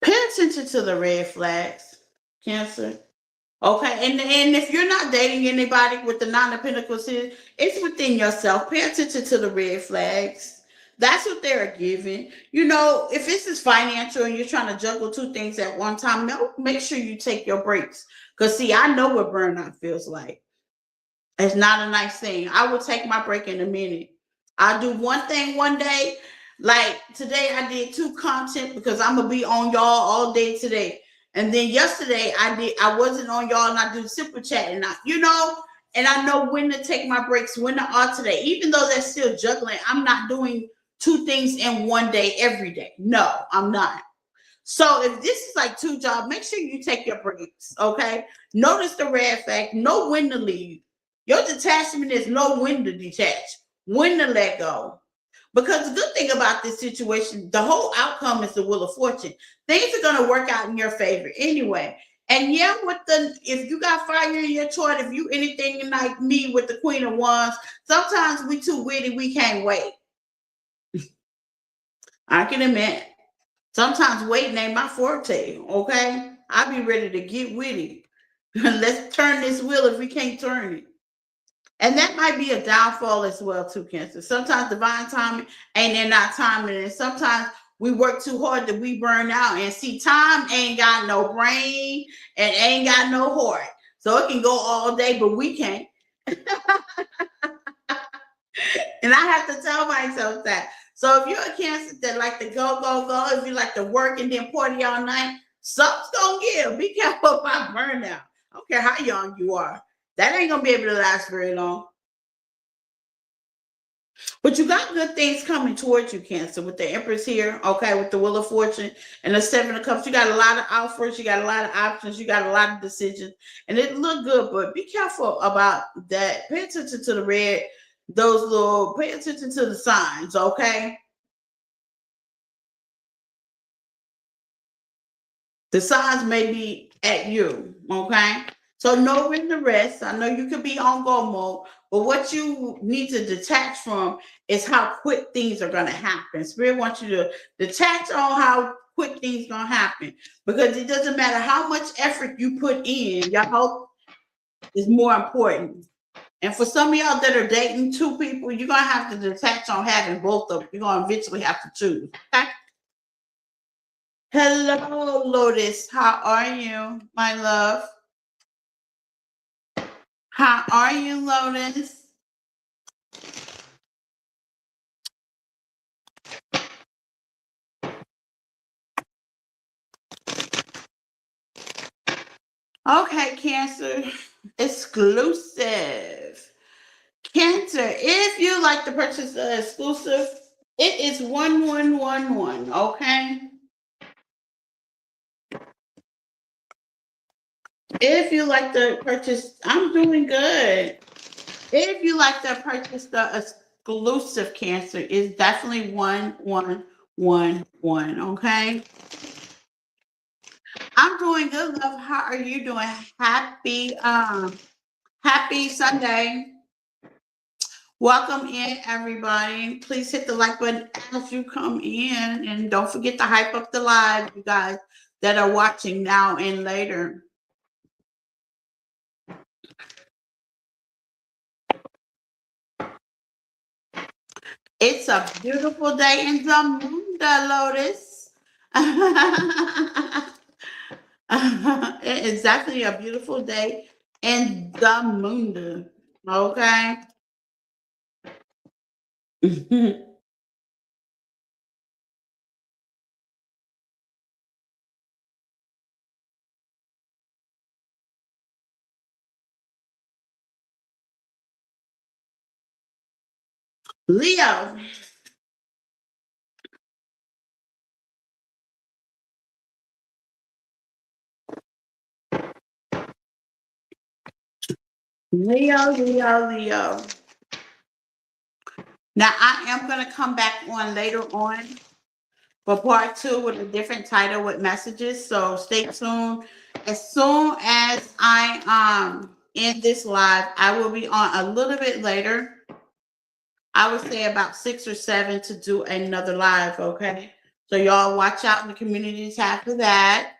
Pay attention to the red flags, Cancer. Okay, and if you're not dating anybody with the Nine of Pentacles here, it's within yourself. Pay attention to the red flags. That's what they're giving. You know, if this is financial and you're trying to juggle two things at one time, no, make sure you take your breaks. Because see, I know what burnout feels like. It's not a nice thing. I will take my break in a minute. I'll do one thing one day. Like today, I did 2 content because I'm gonna be on y'all all day today. And then yesterday, I wasn't on y'all and I do super chat and and I know when to take my breaks, when to alternate. Even though they're still juggling, I'm not doing 2 things in one day every day. No, I'm not. So if this is like 2 jobs, make sure you take your breaks. Okay. Notice the red flag. Know when to leave. Your detachment is know when to detach, when to let go. Because the good thing about this situation, the whole outcome is the Wheel of Fortune. Things are going to work out in your favor anyway. And yeah, with the if you got fire in your chart, if you anything like me with the Queen of Wands, sometimes we too witty, we can't wait. I can admit. Sometimes waiting ain't my forte, okay? I be ready to get witty. Let's turn this wheel if we can't turn it. And that might be a downfall as well, too, Cancer. Sometimes divine timing ain't in our timing, and sometimes we work too hard that we burn out. And see, time ain't got no brain and ain't got no heart. So it can go all day, but we can't. And I have to tell myself that. So if you're a Cancer that like to go, go, go, if you like to work and then party all night, something's gonna give. Be careful about burnout. I don't care how young you are. That ain't gonna be able to last very long. But you got good things coming towards you, Cancer, with the Empress here, okay, with the Wheel of Fortune and the Seven of Cups. You got a lot of offers, you got a lot of options, you got a lot of decisions, and it look good, but be careful about that. Pay attention to the red, pay attention to the signs, okay? The signs may be at you, okay? So know when to rest. I know you could be on go mode, but what you need to detach from is how quick things are going to happen. Spirit wants you to detach on how quick things going to happen because it doesn't matter how much effort you put in. Your health is more important. And for some of y'all that are dating two people, you're going to have to detach on having both of them. You're going to eventually have to choose. Okay? Hello, Lotus. How are you, my love? How are you, Lotus? Okay, Cancer. Exclusive. Cancer, if you like to purchase the exclusive, it is 1111. Okay. If you like to purchase, I'm doing good. If you like to purchase the exclusive, Cancer, it's definitely 1111. Okay. I'm doing good, love. How are you doing? Happy Sunday. Welcome in, everybody. Please hit the like button as you come in. And don't forget to hype up the live, you guys that are watching now and later. It's a beautiful day in Zamunda, Lotus. It is definitely a beautiful day in Zamunda. Okay. Leo. Leo. Now I am going to come back on later on for part two with a different title with messages. So stay tuned. As soon as I end this live, I will be on a little bit later. I would say about 6 or 7 to do another live. Okay. So y'all watch out in the community tab for that.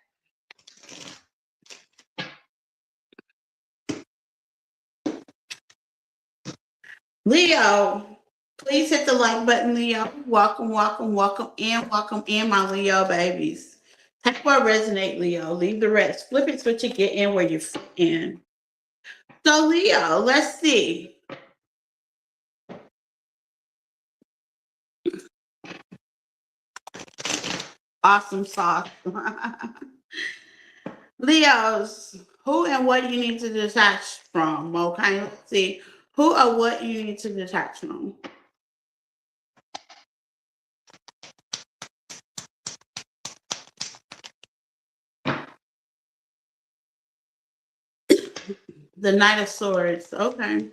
Leo, please hit the like button, Leo. Welcome, welcome in, my Leo babies. Type what resonate, Leo. Leave the rest. Flip it so you get in where you fit in. So, Leo, let's see. Awesome sauce. Leos, who and what you need to detach from? Okay, let's see. Who or what you need to detach from? The Knight of Swords. Okay.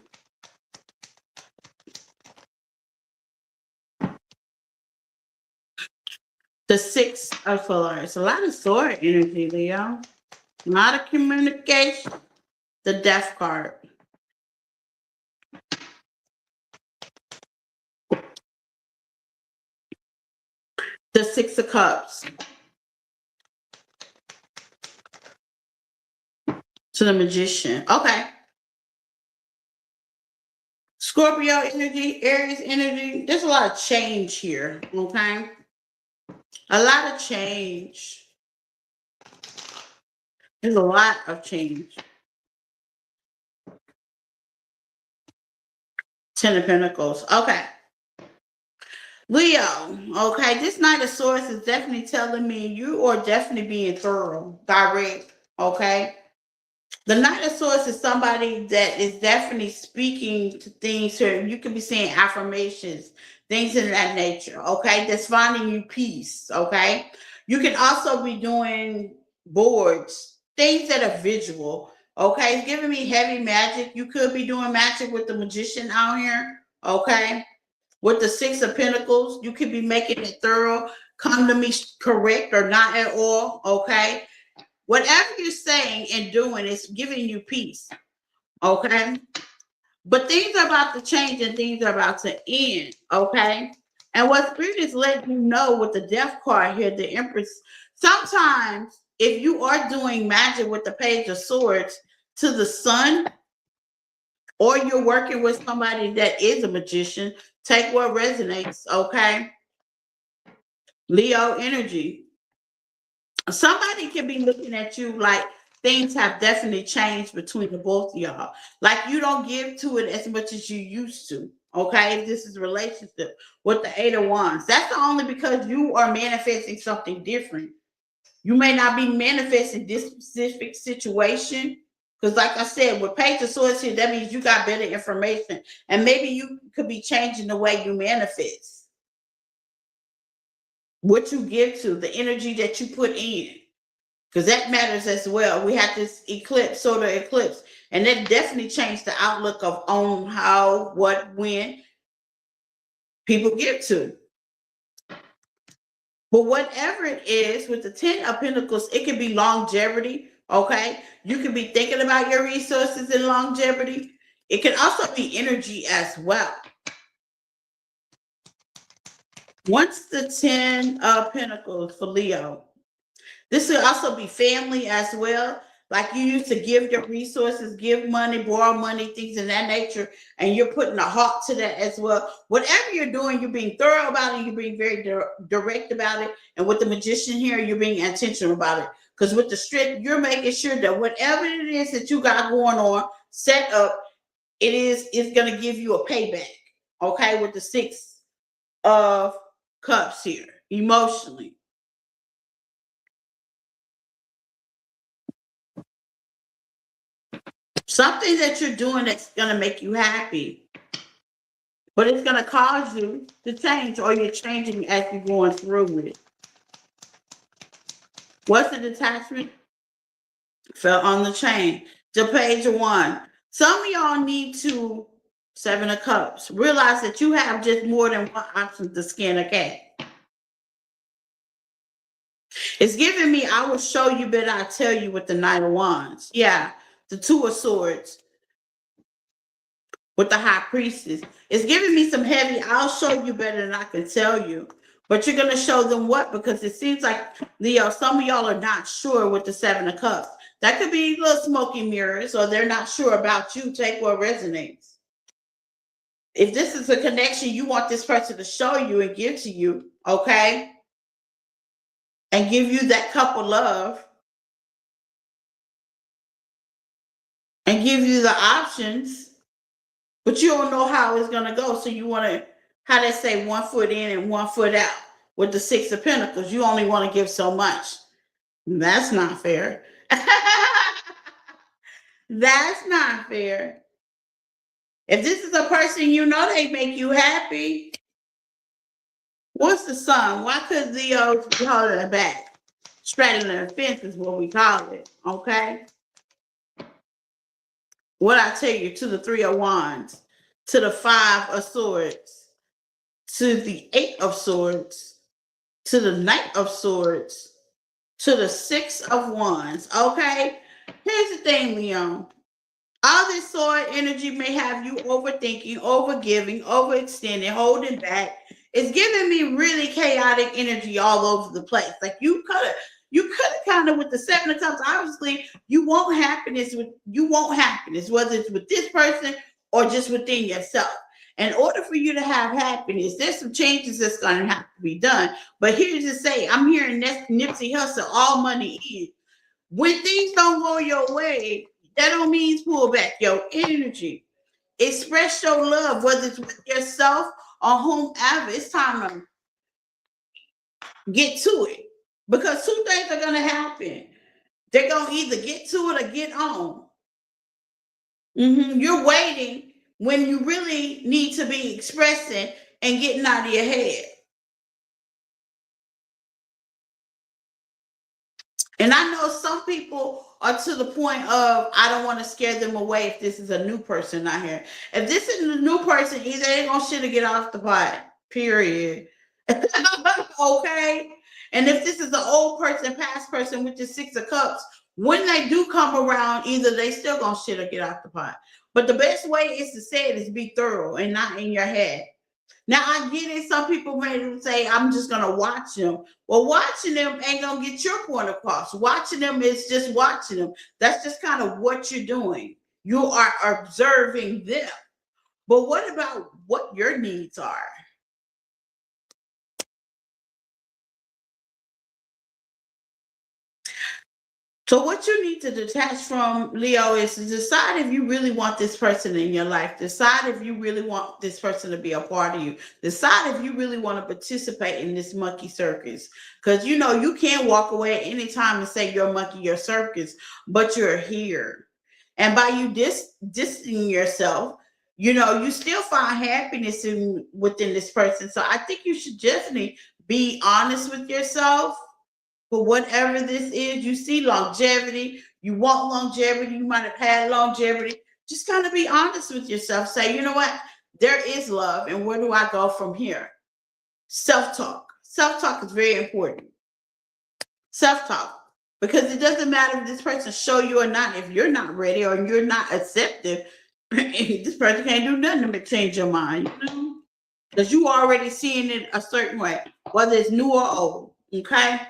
The Six of Swords. A lot of sword energy, Leo. Not a communication. The death card. The Six of Cups. To the Magician. Okay. Scorpio energy, Aries energy. There's a lot of change here. Okay. A lot of change. There's a lot of change. Ten of Pentacles. Okay. Leo, okay, this Knight of Swords is definitely telling me you are definitely being thorough, direct, okay? The Knight of Swords is somebody that is definitely speaking to things here. You could be saying affirmations, things of that nature, okay? That's finding you peace, okay? You can also be doing boards, things that are visual, okay? It's giving me heavy magic. You could be doing magic with the magician out here, okay? With the Six of Pentacles, you could be making it thorough, come to me correct or not at all, okay? Whatever you're saying and doing is giving you peace, okay? But things are about to change and things are about to end, okay? And what Spirit is letting you know with the Death card here, the Empress, sometimes if you are doing magic with the Page of Swords to the Sun, or you're working with somebody that is a magician, take what resonates, okay? Leo energy. Somebody can be looking at you like things have definitely changed between the both of y'all. Like you don't give to it as much as you used to. Okay, if this is a relationship with the Eight of Wands, that's only because you are manifesting something different. You may not be manifesting this specific situation. Because, like I said, with Page of Swords here, that means you got better information. And maybe you could be changing the way you manifest. What you give to, the energy that you put in. Because that matters as well. We had this eclipse, solar eclipse, and that definitely changed the outlook of on how, what, when people give to. But whatever it is, with the Ten of Pentacles, it can be longevity, okay? You can be thinking about your resources in longevity. It can also be energy as well. Once the Ten of Pentacles for Leo, this will also be family as well. Like you used to give your resources, give money, borrow money, things of that nature, and you're putting a halt to that as well. Whatever you're doing, you're being thorough about it. You're being very direct about it. And with the magician here, you're being intentional about it. Because with the Strength, you're making sure that whatever it is that you got going on, set up, it's going to give you a payback. Okay, with the Six of Cups here, emotionally. Something that you're doing that's going to make you happy, but it's going to cause you to change, or you're changing as you're going through it. What's the detachment? Fell on the chain. The Page of Wands. Some of y'all need to, Seven of Cups, realize that you have just more than one option to skin a cat. It's giving me, I will show you, but I'll tell you with the Knight of Wands. Yeah, the Two of Swords. With the High Priestess. It's giving me some heavy, I'll show you better than I can tell you. But you're going to show them what? Because it seems like, Leo, some of y'all are not sure with the Seven of Cups. That could be little smoky mirrors, or they're not sure about you. Take what resonates. If this is a connection you want this person to show you and give to you, okay? And give you that cup of love. And give you the options. But you don't know how it's going to go. So you want to, how they say, 1 foot in and 1 foot out. With the Six of Pentacles, you only want to give so much. That's not fair. That's not fair. If this is a person you know they make you happy, what's the Sun? Why could Leo be holding it back? Straddling the fence is what we call it, okay? What I tell you, to the Three of Wands, to the Five of Swords, to the Eight of Swords, to the Knight of Swords, to the Six of Wands. Okay, here's the thing, Leo. All this sword energy may have you overthinking, overgiving, overextending, holding back. It's giving me really chaotic energy all over the place. Like you could have kind of with the Seven of Cups. Obviously, you want happiness, whether it's with this person or just within yourself. In order for you to have happiness, there's some changes that's going to have to be done. But here's to say, I'm hearing Nipsey Hussle, all money in. When things don't go your way, that don't mean pull back your energy. Express your love, whether it's with yourself or whomever. It's time to get to it. Because two things are gonna happen. They're gonna either get to it or get on. You're waiting when you really need to be expressing and getting out of your head. And I know some people are to the point of I don't want to scare them away if this is a new person out here. If this is a new person, either they gonna shit or get off the pot. Period. Okay. And if this is an old person, past person with the Six of Cups, when they do come around, either they still gonna shit or get off the pot. But the best way is to say it is be thorough and not in your head. Now I get it. Some people may say, "I'm just gonna watch them." Well, watching them ain't gonna get your point across. Watching them is just watching them. That's just kind of what you're doing. You are observing them. But what about what your needs are? So what you need to detach from, Leo, is to decide if you really want this person in your life. Decide if you really want this person to be a part of you. Decide if you really want to participate in this monkey circus. Because you know you can't walk away at any time and say you're monkey, your circus, but you're here. And by you distancing yourself, you know, you still find happiness within this person. So I think you should definitely be honest with yourself for whatever this is. You see longevity, you want longevity, you might have had longevity. Just kind of be honest with yourself. Say, you know what? There is love, and where do I go from here? Self talk. Self talk is very important. Self talk. Because it doesn't matter if this person show you or not, if you're not ready or you're not accepted, this person can't do nothing to change your mind, you know? Because you already seeing it a certain way, whether it's new or old. Okay.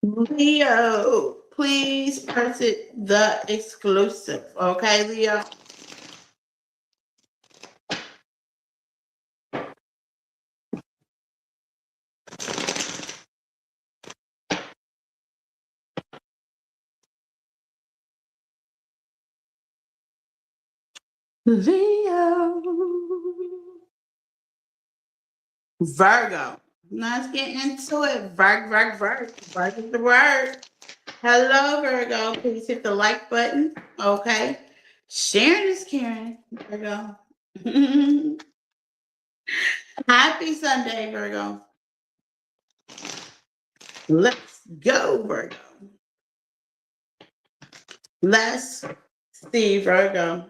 Leo, please press it the exclusive. Okay, Leo. Leo. Virgo. Let's get into it. Virg is the word. Hello, Virgo. Please hit the like button. Okay. Sharon is Karen. Virgo. Happy Sunday, Virgo. Let's go, Virgo. Let's see, Virgo.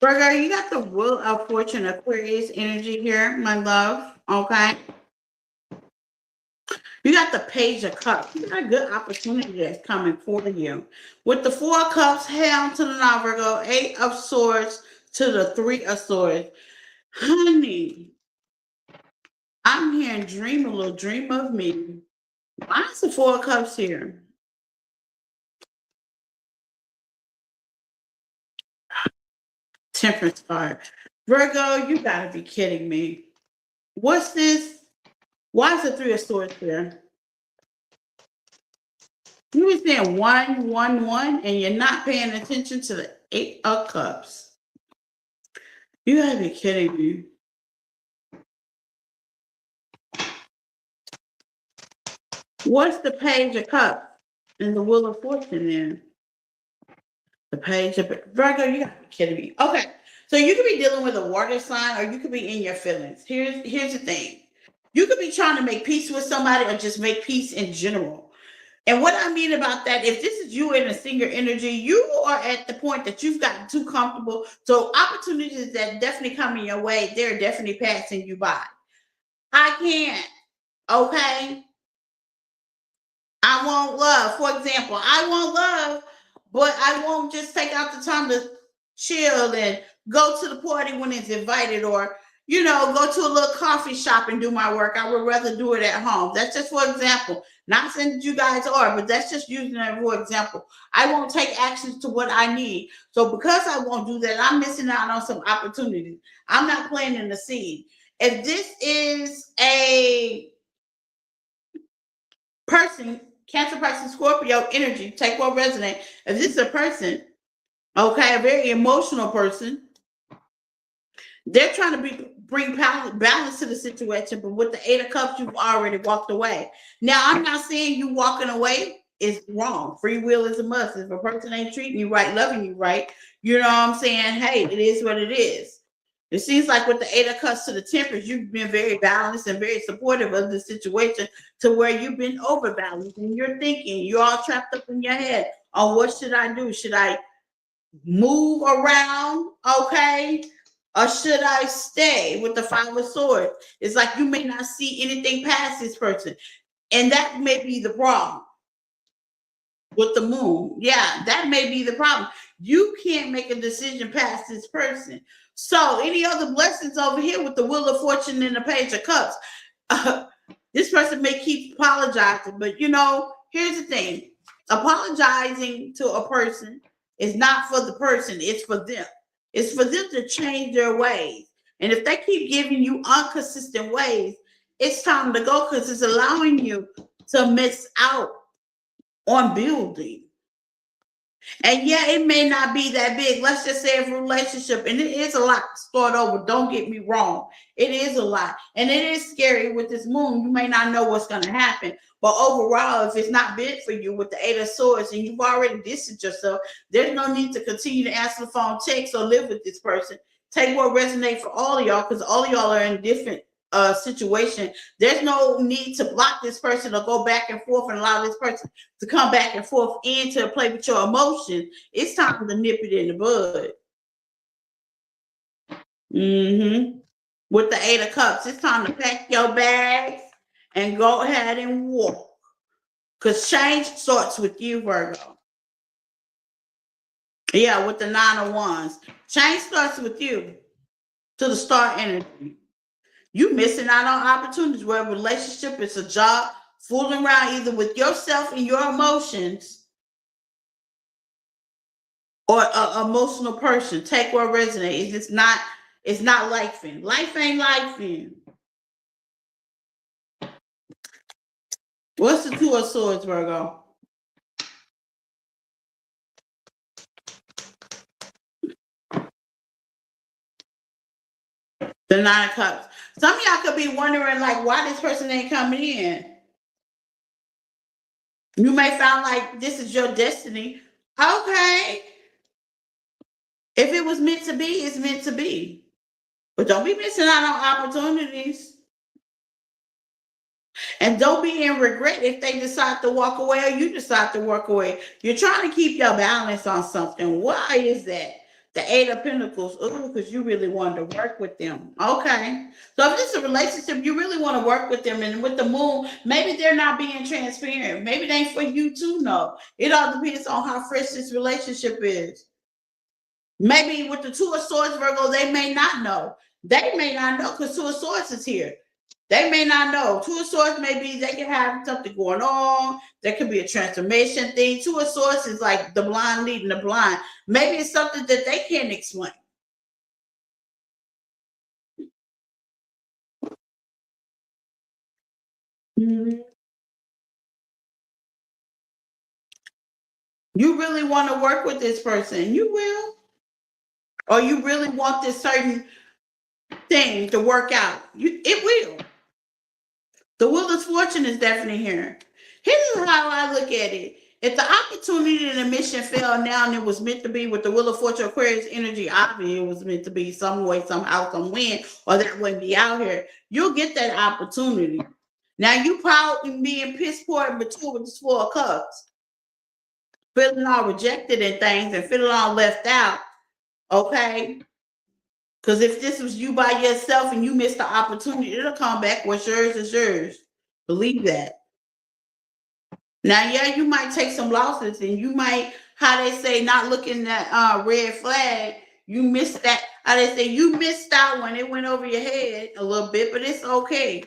Virgo, you got the Wheel of Fortune Aquarius energy here, my love. Okay. You got the Page of Cups. You got a good opportunity that's coming for you. With the Four of Cups, hell to the now, Virgo, Eight of Swords to the Three of Swords. Honey, I'm hearing dream a little dream of me. Why is the Four of Cups here? Temperance card. Virgo, you gotta be kidding me. What's this? Why is the Three of Swords here? You were saying 111, and you're not paying attention to the Eight of Cups. You gotta be kidding me. What's the Page of Cups and the Wheel of Fortune then? The Page of Virgo, you gotta be kidding me. Okay. So you could be dealing with a water sign or you could be in your feelings. Here's the thing. You could be trying to make peace with somebody or just make peace in general. And what I mean about that, if this is you in a senior energy, you are at the point that you've gotten too comfortable. So opportunities that definitely coming your way, they're definitely passing you by. I can't. Okay. I want love. For example, I want love, but I won't just take out the time to chill and go to the party when it's invited or, go to a little coffee shop and do my work. I would rather do it at home. That's just for example. Not saying that you guys are, but that's just using it for example. I won't take actions to what I need. So because I won't do that, I'm missing out on some opportunities. I'm not planting the seed. If this is a person, Cancer person, Scorpio energy, take what resonate. If this is a person, okay, a very emotional person, they're trying to bring balance to the situation, but with the Eight of Cups, you've already walked away. Now, I'm not saying you walking away is wrong. Free will is a must. If a person ain't treating you right, loving you right, you know what I'm saying? Hey, it is what it is. It seems like with the Eight of Cups to the Temperance, you've been very balanced and very supportive of the situation to where you've been overbalanced and you're thinking, you're all trapped up in your head on what should I do? Should I move around? Okay. Or should I stay with the Five of Swords? It's like you may not see anything past this person. And that may be the problem with the moon. Yeah, that may be the problem. You can't make a decision past this person. So, any other blessings over here with the Wheel of Fortune and the Page of Cups? Uh, this person may keep apologizing, but here's the thing: apologizing to a person is not for the person, it's for them. It's for them to change their ways. And if they keep giving you inconsistent ways, it's time to go because it's allowing you to miss out on building. And yeah, it may not be that big. Let's just say a relationship, and it is a lot to start over. Don't get me wrong. It is a lot. And it is scary with this moon. You may not know what's going to happen. But overall, if it's not big for you with the Eight of Swords and you've already distanced yourself, there's no need to continue to answer the phone, text, or live with this person. Take what resonates for all of y'all because all of y'all are in different situation. There's no need to block this person or go back and forth and allow this person to come back and forth and to play with your emotions. It's time to nip it in the bud. With the Eight of Cups, it's time to pack your bags and go ahead and walk. Because change starts with you, Virgo. Yeah, with the Nine of Wands. Change starts with you to the star energy. You missing out on opportunities where a relationship is a job, fooling around either with yourself and your emotions or an emotional person. Take what resonates. It's not life in. Life ain't life in. What's the Two of Swords, Virgo? The Nine of Cups. Some of y'all could be wondering like why this person ain't coming in. You may sound like this is your destiny. Okay. If it was meant to be, it's meant to be. But don't be missing out on opportunities. And don't be in regret if they decide to walk away or you decide to walk away. You're trying to keep your balance on something. Why is that? The Eight of Pentacles. Oh, because you really wanted to work with them. Okay. So if this is a relationship, you really want to work with them. And with the moon, maybe they're not being transparent. Maybe it ain't for you to know. It all depends on how fresh this relationship is. Maybe with the Two of Swords, Virgo, they may not know. They may not know because Two of Swords is here. They may not know. Two of Swords may be they can have something going on. There could be a transformation thing. Two of Swords is like the blind leading the blind. Maybe it's something that they can't explain. Mhm. You really want to work with this person, you will. Or you really want this certain thing to work out, it will. The wheel of fortune is definitely here. Here's how I look at it. If the opportunity and the mission fell now and it was meant to be with the wheel of fortune Aquarius energy, obviously it was meant to be some way, somehow, some win, or that wouldn't be out here. You'll get that opportunity. Now you probably being piss poor and mature with this 4 of Cups, feeling all rejected and things and feeling all left out. Okay. Because if this was you by yourself and you missed the opportunity, it'll come back. What's yours is yours. Believe that. Now, yeah, you might take some losses and you might, how they say, not looking at red flag. You missed that. How they say, you missed out when it went over your head a little bit, but it's okay.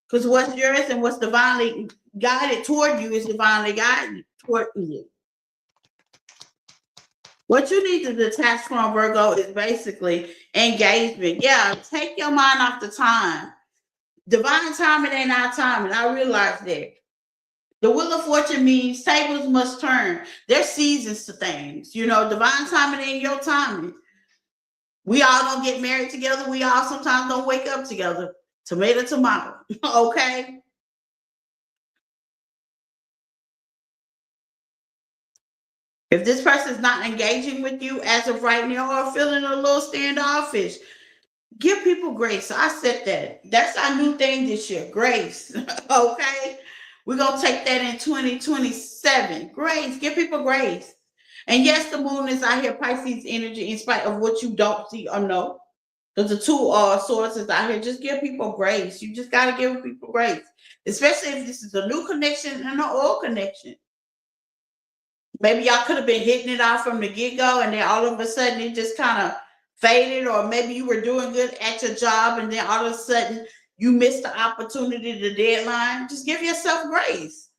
Because what's yours and what's divinely guided toward you is divinely guided toward you. What you need to detach from, Virgo, is basically engagement. Yeah, take your mind off the time. Divine timing ain't our timing. I realize that. The wheel of fortune means tables must turn. There's seasons to things. You know, divine timing ain't your timing. We all don't get married together. We all sometimes don't wake up together. Tomato, tomato. Okay? If this person's not engaging with you as of right now or feeling a little standoffish, give people grace. So I said that. That's our new thing this year, grace. Okay? We're going to take that in 2027. Grace. Give people grace. And yes, the moon is out here, Pisces energy, in spite of what you don't see or know. Because the 2 swords is out here. Just give people grace. You just got to give people grace. Especially if this is a new connection and an old connection. Maybe y'all could have been hitting it off from the get-go and then all of a sudden it just kind of faded, or maybe you were doing good at your job and then all of a sudden you missed the opportunity, the deadline. Just give yourself grace.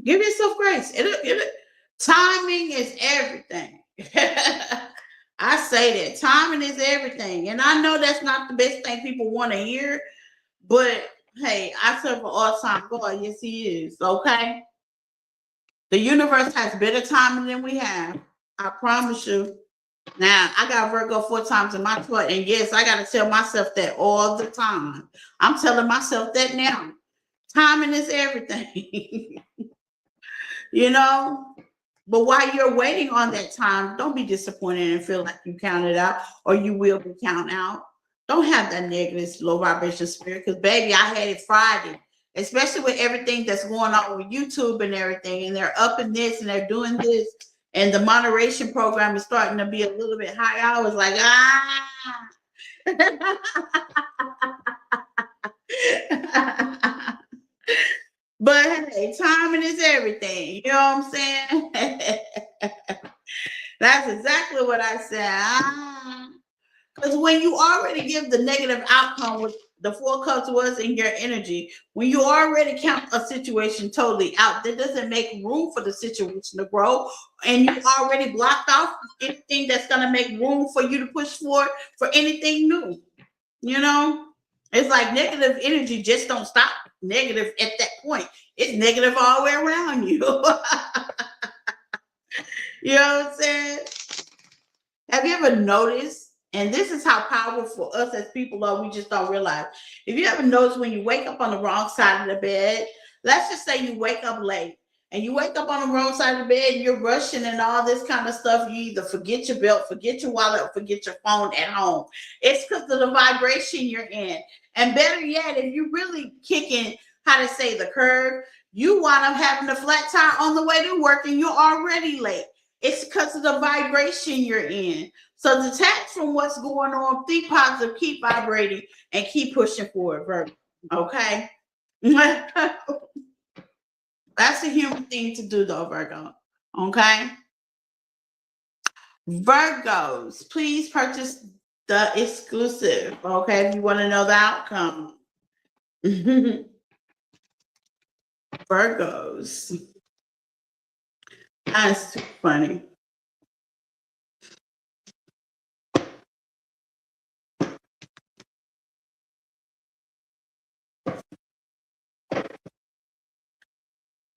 Give yourself grace. Timing is everything. I say that timing is everything. And I know that's not the best thing people want to hear, but hey, I serve an all-time God. Yes, he is. Okay. The universe has better timing than we have. I promise you. Now, I got Virgo 4 times in my chart, and yes, I got to tell myself that all the time. I'm telling myself that now. Timing is everything. You know? But while you're waiting on that time, don't be disappointed and feel like you counted out or you will be counted out. Don't have that negative, low vibration spirit because, baby, I had it Friday, especially with everything that's going on with YouTube and everything. And they're up in this and they're doing this. And the moderation program is starting to be a little bit high. I was like, ah. But hey, timing is everything. You know what I'm saying? That's exactly what I said. Because when you already give the negative outcome, with the 4 cups was in your energy, when you already count a situation totally out, that doesn't make room for the situation to grow. And you already blocked off anything that's going to make room for you to push forward for anything new. You know, it's like negative energy just don't stop negative at that point. It's negative all the way around you. You know what I'm saying? Have you ever noticed? And this is how powerful us as people are, we just don't realize. If you ever notice when you wake up on the wrong side of the bed, let's just say you wake up late and you wake up on the wrong side of the bed and you're rushing and all this kind of stuff, you either forget your belt, forget your wallet, or forget your phone at home. It's because of the vibration you're in. And better yet, if you really kicking, how to say, the curve, you wind up having a flat tire on the way to work and you're already late. It's because of the vibration you're in. So detach from what's going on, think positive, keep vibrating, and keep pushing forward, Virgo. Okay? That's a human thing to do, though, Virgo. Okay? Virgos, please purchase the exclusive. Okay? If you want to know the outcome. Virgos. That's too funny.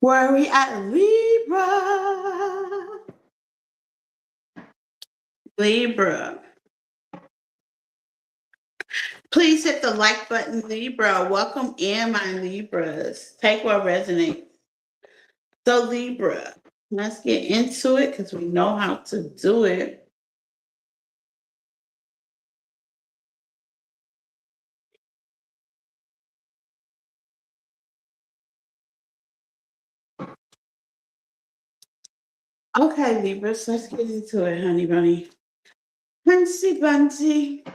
Where are we at? Libra. Libra. Please hit the like button, Libra. Welcome in, my Libras. Take what resonates. So, Libra, let's get into it because we know how to do it. Okay, Libras, let's get into it, honey bunny. Hunsy Bunsy.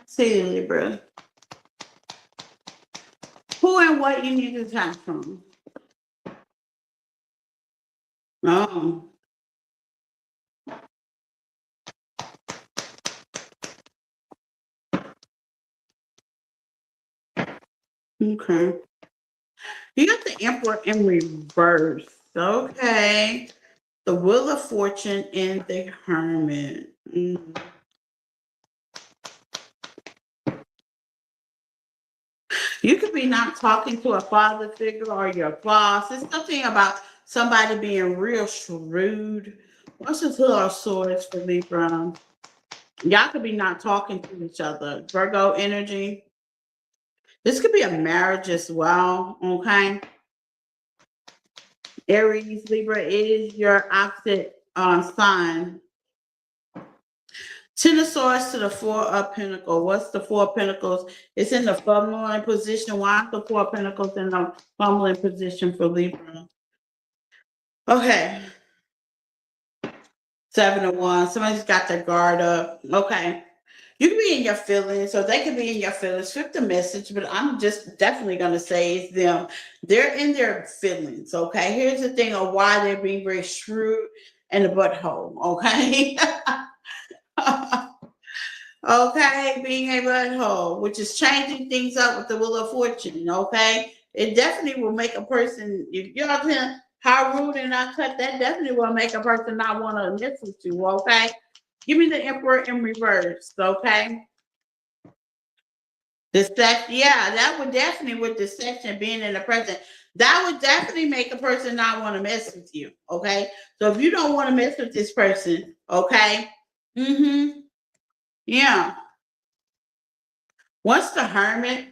See you, Libra. Who and what you need to talk from? Oh, okay. You got the Emperor in reverse. Okay. The Wheel of Fortune and the Hermit. You could be not talking to a father figure or your boss. It's something about somebody being real shrewd. What's the Two of Swords for Libra? Y'all could be not talking to each other. Virgo energy. This could be a marriage as well. Okay. Aries, Libra is your opposite sign. Ten of Swords to the Four of Pentacles. What's the Four of Pentacles? It's in the fumbling position. Why is the Four of Pentacles in the fumbling position for Libra? Okay. Seven of Wands. Somebody's got their guard up. Okay. You can be in your feelings, or they can be in your feelings. Flip the message, but I'm just definitely going to say it's them. They're in their feelings. Okay. Here's the thing of why they're being very shrewd and the butthole. Okay. Okay, being a butthole, which is changing things up with the Wheel of Fortune. Okay, it definitely will make a person. If you're not saying how rude and not cut, that definitely will make a person not want to mess with you. Okay, give me the Emperor in reverse. Okay, deception. Yeah, that would definitely with deception being in the present. That would definitely make a person not want to mess with you. Okay, so if you don't want to mess with this person, okay, yeah. Once the Hermit,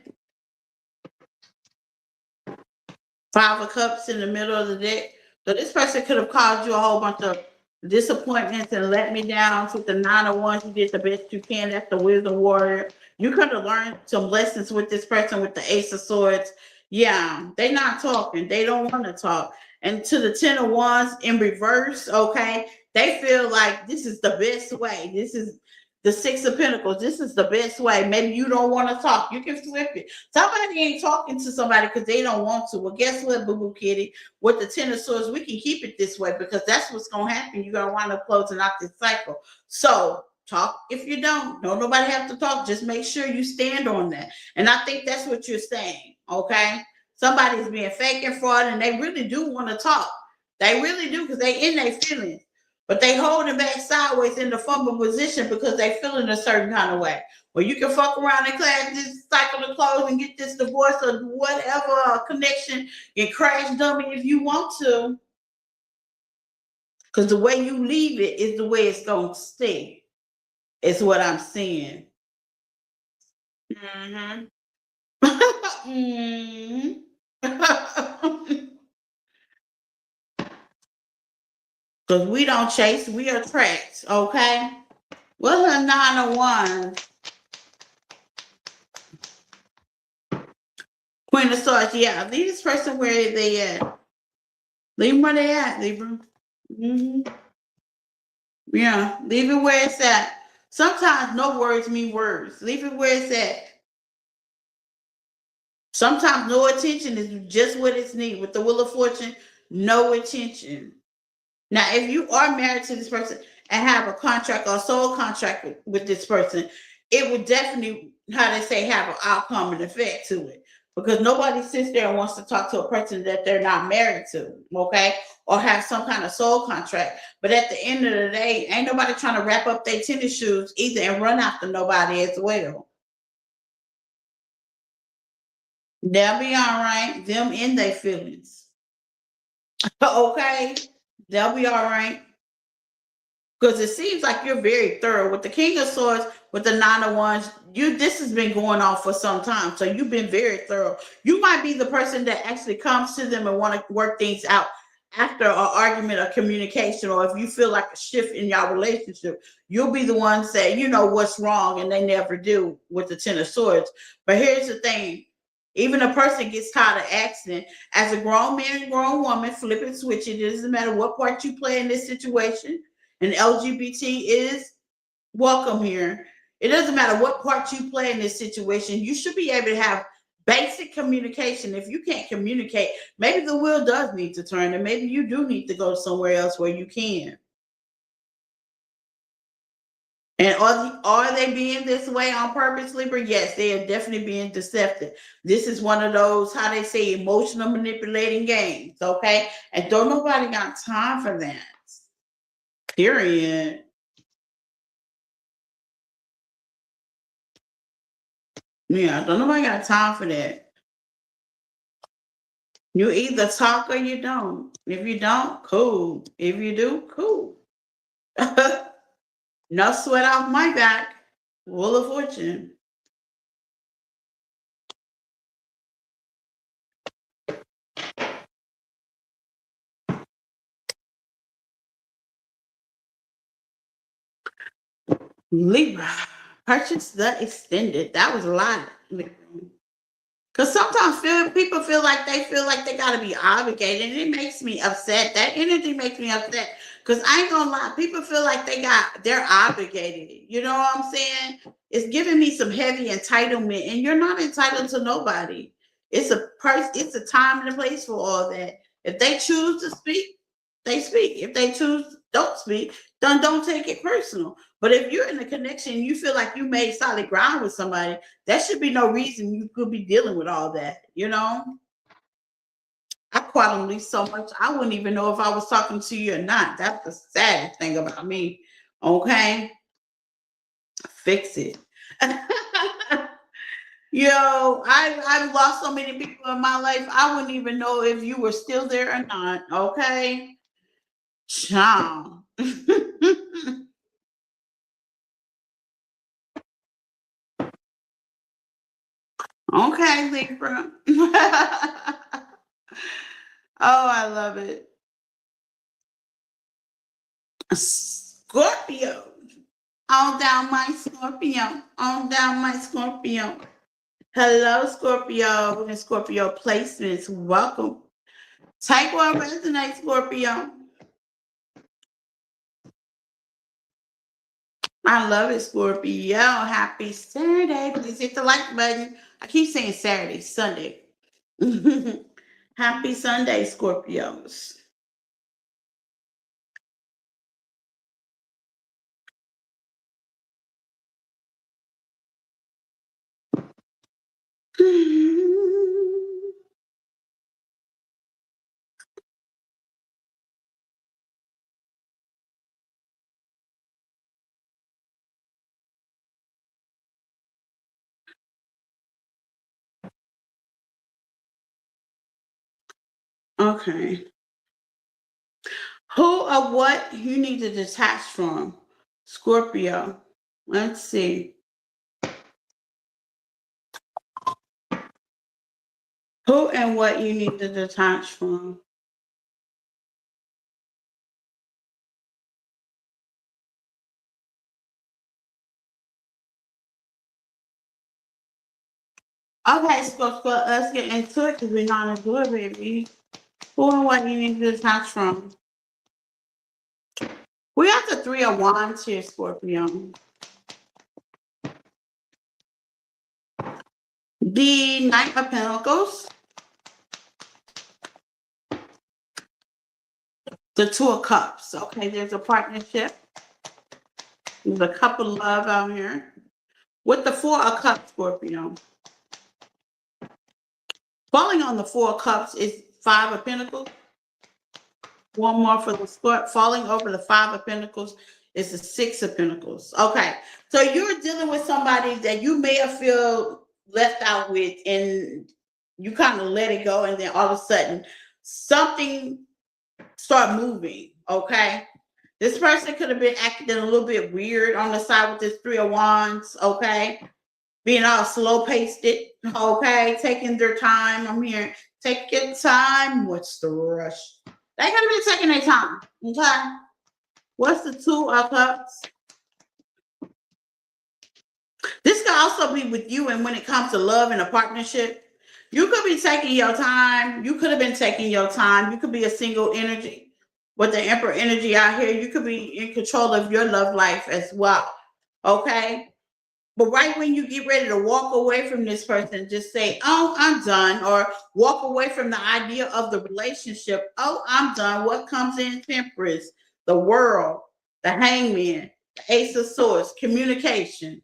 Five of Cups in the middle of the deck. So this person could have caused you a whole bunch of disappointments and let me down. With the Nine of Wands, you did the best you can. That's the Wisdom Warrior. You could have learned some lessons with this person with the Ace of Swords. Yeah, they not talking. They don't want to talk. And to the Ten of Wands in reverse, okay, they feel like this is the best way. This is the Six of Pentacles. This is the best way. Maybe you don't want to talk. You can flip it. Somebody ain't talking to somebody because they don't want to. Well, guess what, Boo Boo Kitty? With the Ten of Swords, we can keep it this way because that's what's going to happen. You're going to wind up closing out this cycle. So talk if you don't. Don't nobody have to talk. Just make sure you stand on that. And I think that's what you're saying, okay? Somebody's being fake and fraud and they really do want to talk. They really do because they in their feelings. But they holding back sideways in the fumble position because they feeling a certain kind of way. Well, you can fuck around and clash this cycle of clothes and get this divorce or whatever connection and crash dummy if you want to. Because the way you leave it is the way it's going to stay. It's what I'm saying. Mm-hmm. mm-hmm. Because we don't chase, we attract, okay? What's a Nine of Wands? Queen of Swords, yeah. Leave this person where they at. Leave them where they at, Libra. Mm-hmm. Yeah, leave it where it's at. Sometimes no words mean words. Leave it where it's at. Sometimes no attention is just what it's needed. With the Wheel of Fortune, no attention. Now, if you are married to this person and have a contract or a soul contract with this person, it would definitely, how they say, have an outcome and effect to it. Because nobody sits there and wants to talk to a person that they're not married to, okay? Or have some kind of soul contract. But at the end of the day, ain't nobody trying to wrap up their tennis shoes either and run after nobody as well. They'll be all right. Them in their feelings. Okay. They'll be all right. Because it seems like you're very thorough with the King of Swords, with the Nine of Wands. This has been going on for some time, so you've been very thorough. You might be the person that actually comes to them and want to work things out after an argument or communication, or if you feel like a shift in your relationship, you'll be the one say, you know what's wrong, and they never do with the Ten of Swords. But here's the thing: even a person gets tired of asking. As a grown man and grown woman, flip and switch it. It doesn't matter what part you play in this situation, and LGBT is welcome here. It doesn't matter what part you play in this situation. You should be able to have basic communication. If you can't communicate, maybe the wheel does need to turn, and maybe you do need to go somewhere else where you can. And are they being this way on purpose, Libra? Yes, they are definitely being deceptive. This is one of those, how they say, emotional manipulating games, okay? And don't nobody got time for that. Period. Yeah, don't nobody got time for that. You either talk or you don't. If you don't, cool. If you do, cool. No sweat off my back. Wheel of Fortune. Libra. Purchase the extended. That was a lot. Because sometimes people feel like they gotta be obligated, and it makes me upset. That energy makes me upset. Because I ain't gonna lie, people feel like they're obligated. You know what I'm saying? It's giving me some heavy entitlement, and you're not entitled to nobody. It's a time and a place for all that. If they choose to speak, they speak. If they choose don't speak, then don't take it personal. But if you're in a connection, you feel like you made solid ground with somebody, there should be no reason you could be dealing with all that, you know? I quantum leap so much, I wouldn't even know if I was talking to you or not. That's the sad thing about me. Okay? Fix it. I've lost so many people in my life, I wouldn't even know if you were still there or not. Okay? Ciao. Okay, Libra. Oh, I love it. Scorpio. On down my Scorpio. On down my Scorpio. Hello, Scorpio and Scorpio placements. Welcome. Take what resonates, Scorpio. I love it, Scorpio. Happy Saturday. Please hit the like button. I keep saying Saturday, Sunday. Happy Sunday, Scorpios. Okay. Who or what you need to detach from? Scorpio. Let's see. Who and what you need to detach from? Okay, Scorpio, let's get into it because we're not a good baby. Who and what you need to detach from? We have the Three of Wands here, Scorpio. The Knight of Pentacles. The Two of Cups. Okay, there's a partnership. There's a couple of love out here. With the Four of Cups, Scorpio. Falling on the Four of Cups is Five of Pentacles. One more for the Scorpio. Falling over the Five of Pentacles is the Six of Pentacles. Okay, so you're dealing with somebody that you may have feel left out with, and You kind of let it go, and then all of a sudden, something start moving. Okay, this person could have been acting a little bit weird on the side with this Three of Wands. Okay, being all slow paced. It okay, taking their time. I'm here. Take your time. What's the rush? They could have been taking their time. Okay. What's the Two of Cups? This could also be with you, and when it comes to love and a partnership, you could be taking your time. You could have been taking your time. You could be a single energy with the Emperor energy out here. You could be in control of your love life as well. Okay. But right when you get ready to walk away from this person, just say, "Oh, I'm done," or walk away from the idea of the relationship. "Oh, I'm done." What comes in Temperance, the World, the Hangman, the Ace of Swords, communication.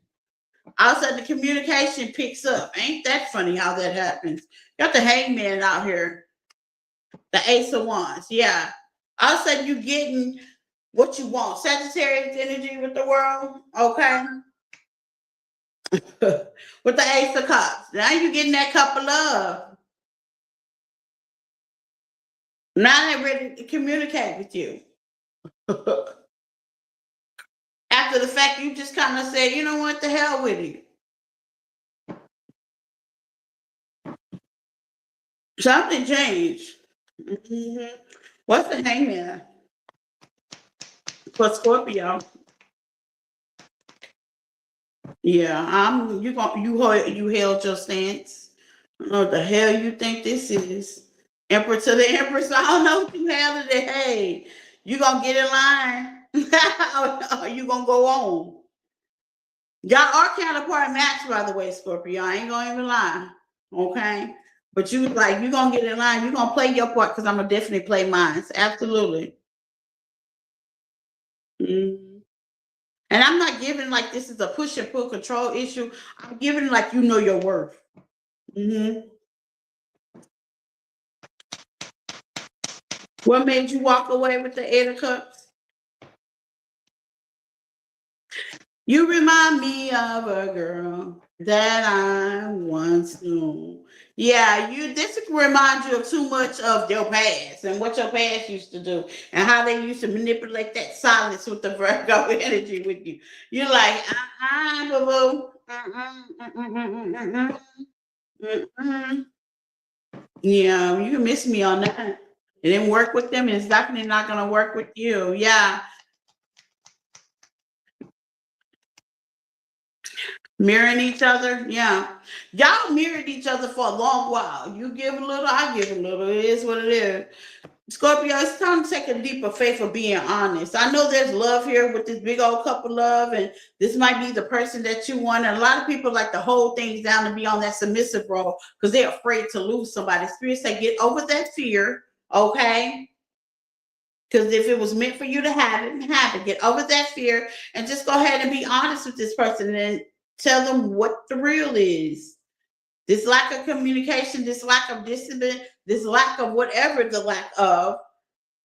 All of a sudden, the communication picks up. Ain't that funny how that happens? Got the Hangman out here, the Ace of Wands. Yeah. All of a sudden, you getting what you want. Sagittarius energy with the World. Okay. With the Ace of Cups. Now you're getting that cup of love. Now they're ready to communicate with you. After the fact, you just kind of said, you know what, the hell with it. Something changed. Mm-hmm. What's the Hangman for Scorpio? Yeah, you held your stance. I don't know what the hell you think this is. Emperor to the Empress. I don't know what you handled it. Hey, you gonna get in line? Or you gonna go on? Y'all are counterpart match, by the way, Scorpio. I ain't gonna even lie. Okay. But you like you gonna get in line, you gonna play your part because I'm gonna definitely play mine. Absolutely. Mhm. And I'm not giving like this is a push and pull control issue. I'm giving like you know your worth. Hmm. What made you walk away with the Eight of Cups? You remind me of a girl that I once knew. Yeah, you this reminds you of too much of your past and what your past used to do and how they used to manipulate that silence with the Virgo energy with you. You're like, boo boo. Mm-mm. Yeah, you can miss me on that. It didn't work with them, and it's definitely not gonna work with you. Yeah. Mirroring each other, yeah. Y'all mirrored each other for a long while. You give a little, I give a little. It is what it is. Scorpio, it's time to take a leap of faith of being honest. I know there's love here with this big old cup of love, and this might be the person that you want. And a lot of people like to hold things down and be on that submissive role because they're afraid to lose somebody. Spirit say, get over that fear, okay? Because if it was meant for you to have it, have it. Get over that fear and just go ahead and be honest with this person and tell them what the real is. This lack of communication, this lack of discipline, this lack of whatever the lack of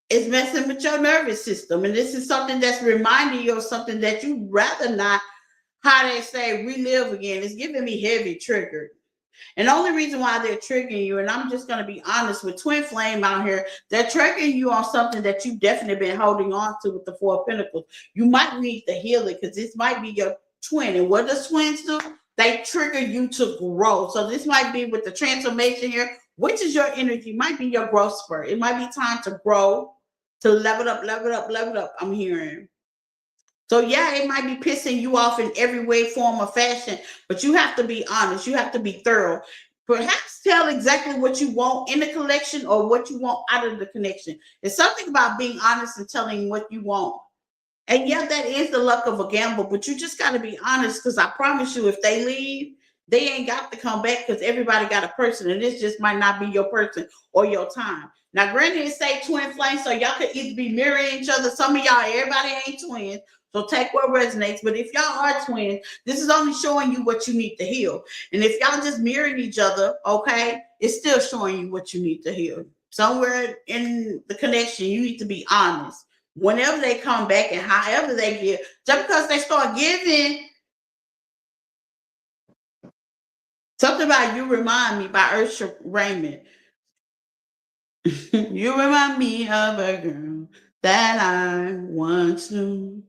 is messing with your nervous system. And this is something that's reminding you of something that you'd rather not, how they say, relive again. It's giving me heavy triggered. And the only reason why they're triggering you, and I'm just going to be honest with Twin Flame out here, they're triggering you on something that you've definitely been holding on to with the Four of Pentacles. You might need to heal it because this might be your twin. And what does twins do? They trigger you to grow. So this might be with the transformation here, which is your energy, might be your growth spurt. It might be time to grow, to level up, level up, level up. I'm hearing. So yeah, it might be pissing you off in every way, form, or fashion, but you have to be honest. You have to be thorough. Perhaps tell exactly what you want in the collection or what you want out of the connection. It's something about being honest and telling what you want. And yeah, that is the luck of a gamble, but you just got to be honest because I promise you, if they leave, they ain't got to come back because everybody got a person, and this just might not be your person or your time. Now, granted, it say twin flames, so y'all could either be mirroring each other. Some of y'all, everybody ain't twins, so take what resonates. But if y'all are twins, this is only showing you what you need to heal. And if y'all just mirroring each other, okay, it's still showing you what you need to heal. Somewhere in the connection, you need to be honest whenever they come back and however they give. Just because they start giving Something about You Remind Me by Ursha Raymond. You remind me of a girl that I once knew.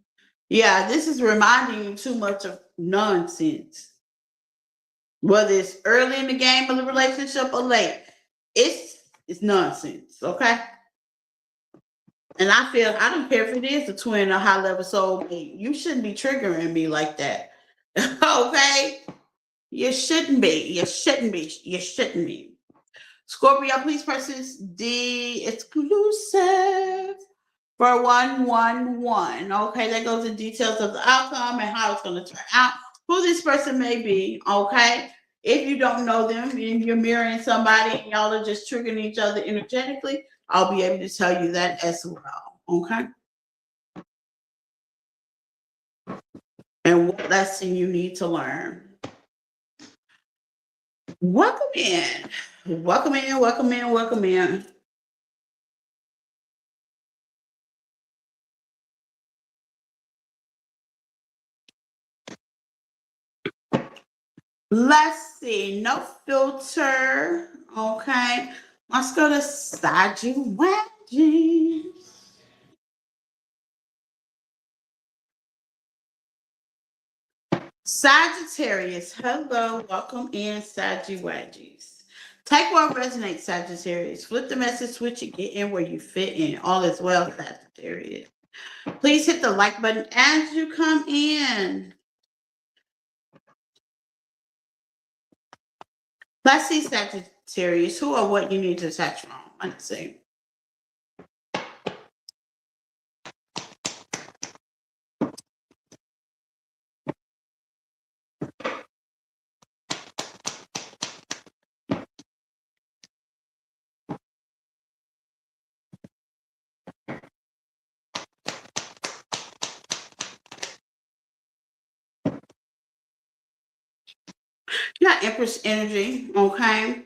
Yeah, this is reminding you too much of nonsense. Whether it's early in the game of the relationship or late, it's nonsense, okay? And I feel I don't care if it is a twin or high level soulmate. You shouldn't be triggering me like that. Okay? You shouldn't be. You shouldn't be. You shouldn't be. Scorpio, please press the exclusive for 111. Okay, that goes in details of the outcome and how it's going to turn out, who this person may be. Okay, if you don't know them and you're mirroring somebody and y'all are just triggering each other energetically, I'll be able to tell you that as well. Okay, and what lesson you need to learn. Welcome in. Welcome in, welcome in, welcome in. Let's see. No filter. Okay. Let's go to Sagittarius. Sagittarius. Hello. Welcome in, Sagittarius. Take what resonates, Sagittarius. Flip the message, switch it, get in where you fit in. All is well, Sagittarius. Please hit the like button as you come in. Let's see, Sagittarius. Who or what you need to touch from? Let's see. Yeah, Empress energy. Okay.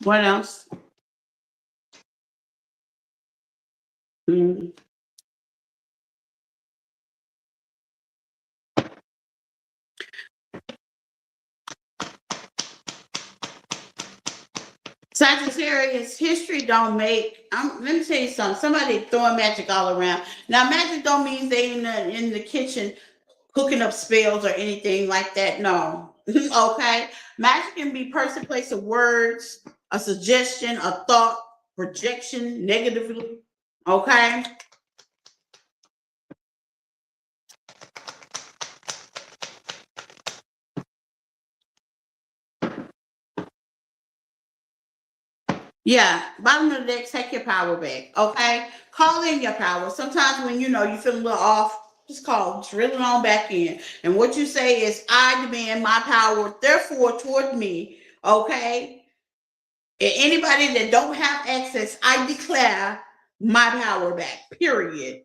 What else? Mm. Sagittarius, history don't make. Let me tell you something. Somebody throwing magic all around. Now, magic don't mean they in the kitchen cooking up spells or anything like that. No. Okay. Magic can be person, place, of words, a suggestion, a thought, projection negatively. Okay. Yeah, bottom of the deck, take your power back. Okay, call in your power. Sometimes when you know you feel a little off, just call, drill it on back in. And what you say is, I demand my power, therefore toward me. Okay, and anybody that don't have access, I declare my power back. Period.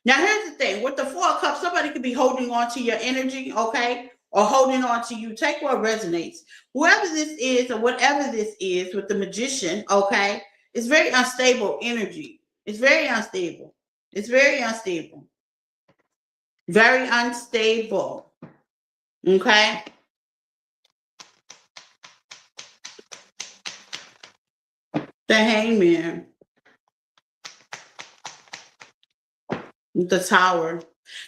Now, here's the thing with the Four of Cups, somebody could be holding on to your energy, okay, or holding on to you. Take what resonates. Whoever this is, or whatever this is with the Magician, okay, it's very unstable energy. It's very unstable. It's very unstable. Very unstable. Okay. The Hangman. The Tower.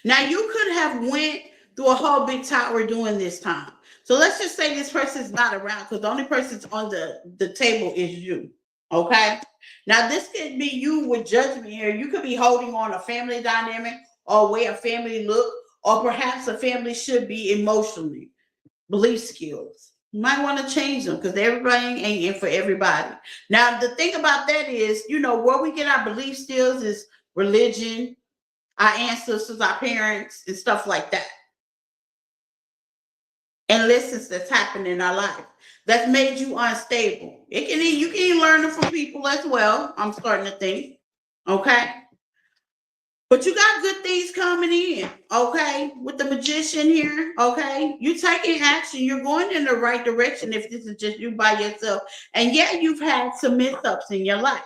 Now you could have went through a whole big tower during this time. So let's just say this person's not around because the only person's on the table is you. Okay. Now this could be you with judgment here. You could be holding on a family dynamic or way a family look, or perhaps a family should be emotionally. Belief skills. You might want to change them because everybody ain't in for everybody. Now the thing about that is, where we get our belief skills is religion, our ancestors, our parents, and stuff like that. And lessons that's happened in our life that's made you unstable. You can learn it from people as well. I'm starting to think. Okay. But you got good things coming in, okay? With the Magician here, okay? You taking action. You're going in the right direction if this is just you by yourself. And yeah, you've had some mess-ups in your life.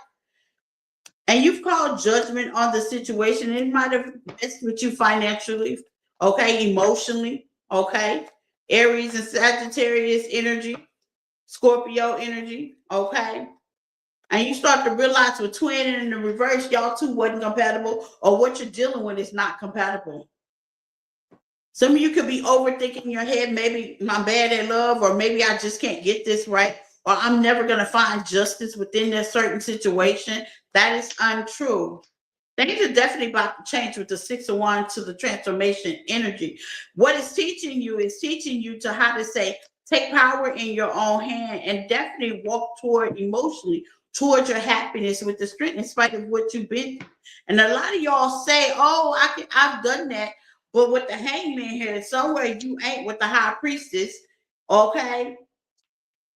And you've called judgment on the situation. It might have messed with you financially, okay, emotionally, okay. Aries and Sagittarius energy, Scorpio energy, okay? And you start to realize with twin and in the reverse, y'all two wasn't compatible, or what you're dealing with is not compatible. Some of you could be overthinking your head, maybe I'm bad at love, or maybe I just can't get this right, or I'm never going to find justice within a certain situation. That is untrue. Things are definitely about to change with the 6 of Wands to the transformation energy. What it's teaching you is teaching you to how to say, take power in your own hand and definitely walk toward emotionally towards your happiness with the strength in spite of what you've been through. And a lot of y'all say, oh, I've done that. But with the hangman here, somewhere you ain't with the high priestess, okay?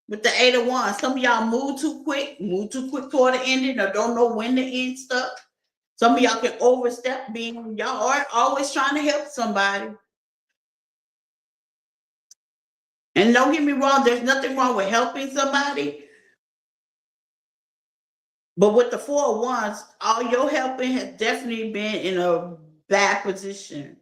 With the 8 of Wands, some of y'all move too quick toward the ending, or don't know when to end stuff. Some of y'all can overstep being y'all are always trying to help somebody. And don't get me wrong, there's nothing wrong with helping somebody. But with the 4 of Wands, all your helping has definitely been in a bad position.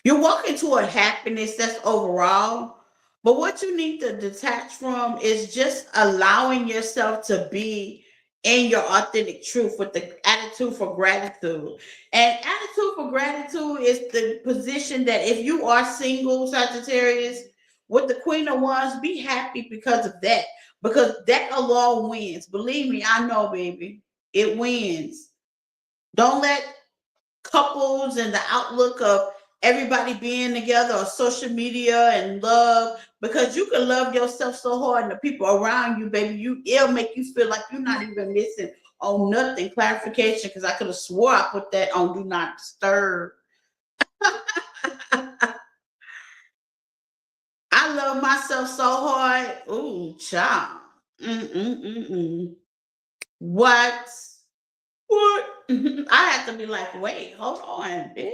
You're walking toward happiness, that's overall. But what you need to detach from is just allowing yourself to be in your authentic truth with the attitude for gratitude. And attitude for gratitude is the position that if you are single, Sagittarius, with the Queen of Wands, be happy because of that. Because that alone wins. Believe me, I know, baby. It wins. Don't let couples and the outlook of everybody being together on social media and love, because you can love yourself so hard and the people around you, baby, it'll make you feel like you're not even missing on nothing. Clarification, because I could have swore I put that on do not disturb. I love myself so hard. Ooh, child. Mm-mm-mm-mm. What? What? I have to be like, wait, hold on, bitch.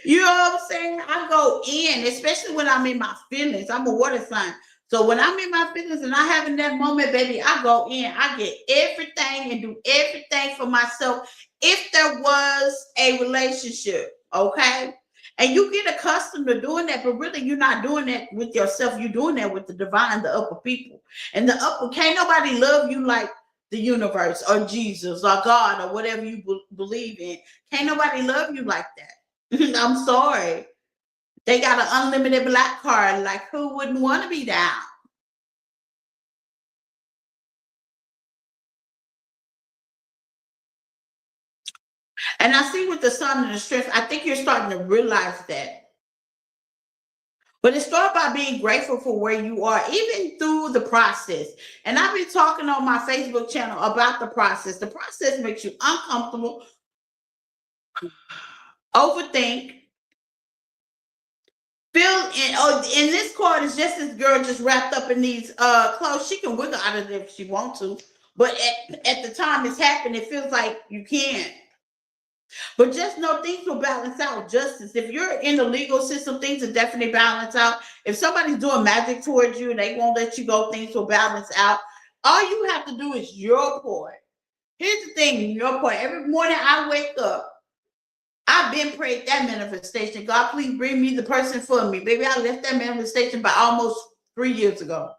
You know what I'm saying? I go in, especially when I'm in my feelings. I'm a water sign. So when I'm in my feelings and I have in that moment, baby, I go in. I get everything and do everything for myself. If there was a relationship, okay? And you get accustomed to doing that, but really you're not doing that with yourself. You're doing that with the divine, the upper people. And the upper, can't nobody love you like the universe or Jesus or God or whatever you believe in. Can't nobody love you like that. I'm sorry. They got an unlimited black card. Like, who wouldn't want to be down? And I see with the sun and the strength, I think you're starting to realize that. But it starts by being grateful for where you are, even through the process. And I've been talking on my Facebook channel about the process. The process makes you uncomfortable, overthink, feel in. Oh, and this card is just this girl just wrapped up in these clothes. She can wiggle out of it if she wants to, but at the time it's happening, it feels like you can't. But just know things will balance out. Justice. If you're in the legal system, things will definitely balance out. If somebody's doing magic towards you and they won't let you go, things will balance out. All you have to do is your part. Here's the thing, your part. Every morning I wake up, I've been prayed that manifestation. God, please bring me the person for me. Baby, I left that manifestation by almost 3 years ago.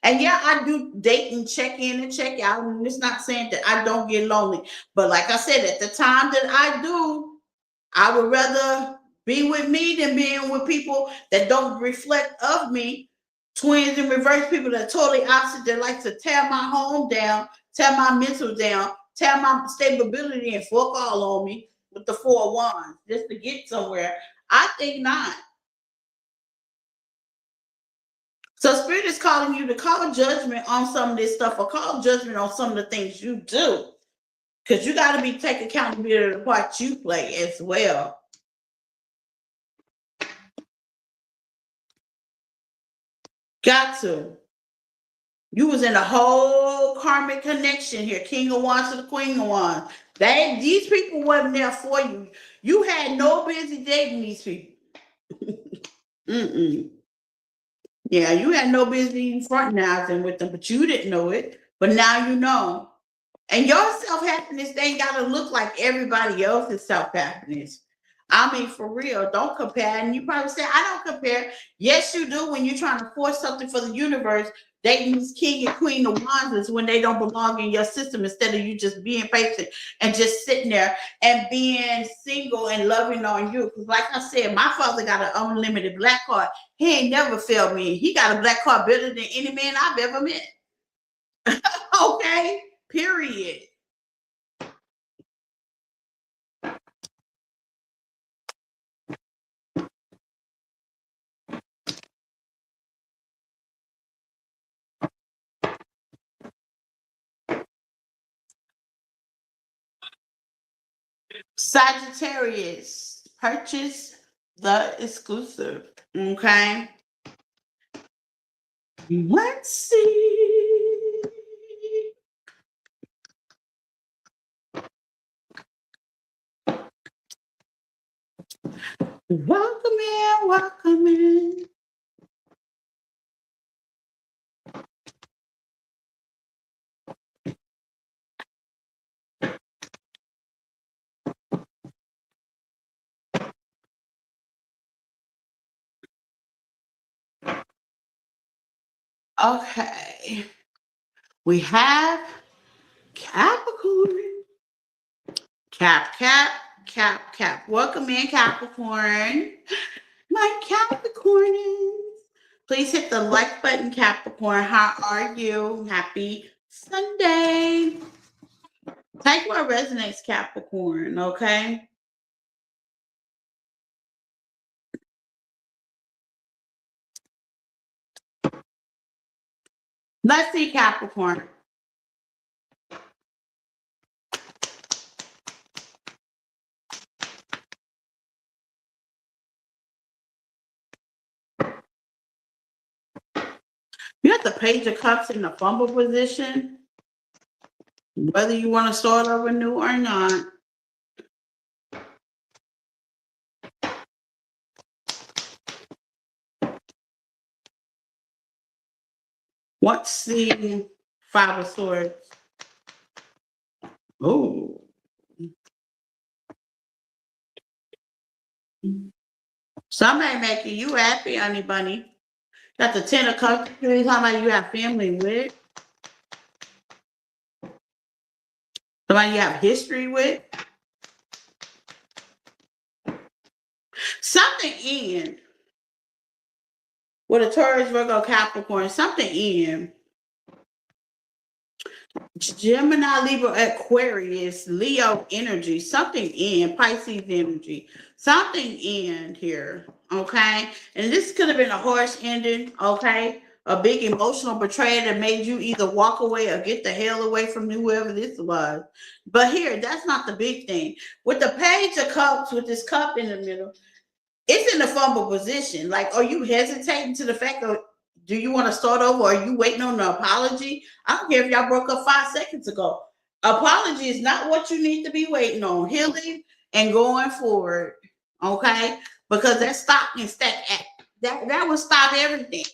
And yeah, I do date and check in and check out. And it's not saying that I don't get lonely. But like I said, at the time that I do, I would rather be with me than being with people that don't reflect of me. Twins and reverse people that are totally opposite, that like to tear my home down, tear my mental down, tear my stability and fuck all on me with the 4 of Wands just to get somewhere. I think not. So spirit is calling you to call judgment on some of this stuff, or call judgment on some of the things you do. Because you got to be take accountability of the part you play as well. Got to. You was in a whole karmic connection here. King of Wands to the Queen of Wands. These people wasn't there for you. You had no business dating these people. Mm-mm. Yeah, you had no business even fraternizing with them, but you didn't know it. But now you know. And your self-happiness, they ain't gotta look like everybody else's self-happiness. I mean, for real, don't compare. And you probably say, I don't compare. Yes, you do when you're trying to force something for the universe. They use king and queen of wands is when they don't belong in your system instead of you just being patient and just sitting there and being single and loving on you. Because like I said, my father got an unlimited black card. He ain't never failed me. He got a black card better than any man I've ever met. Okay? Period. Sagittarius, purchase the exclusive. Okay. Let's see. Welcome in, welcome in. Okay. We have Capricorn. Cap, cap, cap, cap. Welcome in, Capricorn. My Capricorn. Please hit the like button, Capricorn. How are you? Happy Sunday. Take what resonates, Capricorn, okay? Let's see, Capricorn. You have the Page of Cups in the fumble position, whether you want to start over new or not. What's the Five of Swords? Oh. Somebody making you happy, honey bunny. Got the Ten of Cups. You're talking about you have family with. Somebody you have history with. Something in. With a Taurus, Virgo, Capricorn. Something in. Gemini, Libra, Aquarius, Leo energy, something in Pisces energy, something in here, okay? And this could have been a harsh ending, okay? A big emotional betrayal that made you either walk away or get the hell away from whoever this was. But here, that's not the big thing. With the Page of Cups, with this cup in the middle, it's in the fumble position. Like, are you hesitating to the fact of do you want to start over? Or are you waiting on an apology? I don't care if y'all broke up 5 seconds ago. Apology is not what you need to be waiting on. Healing and going forward. Okay? Because that stop and stack that will stop everything.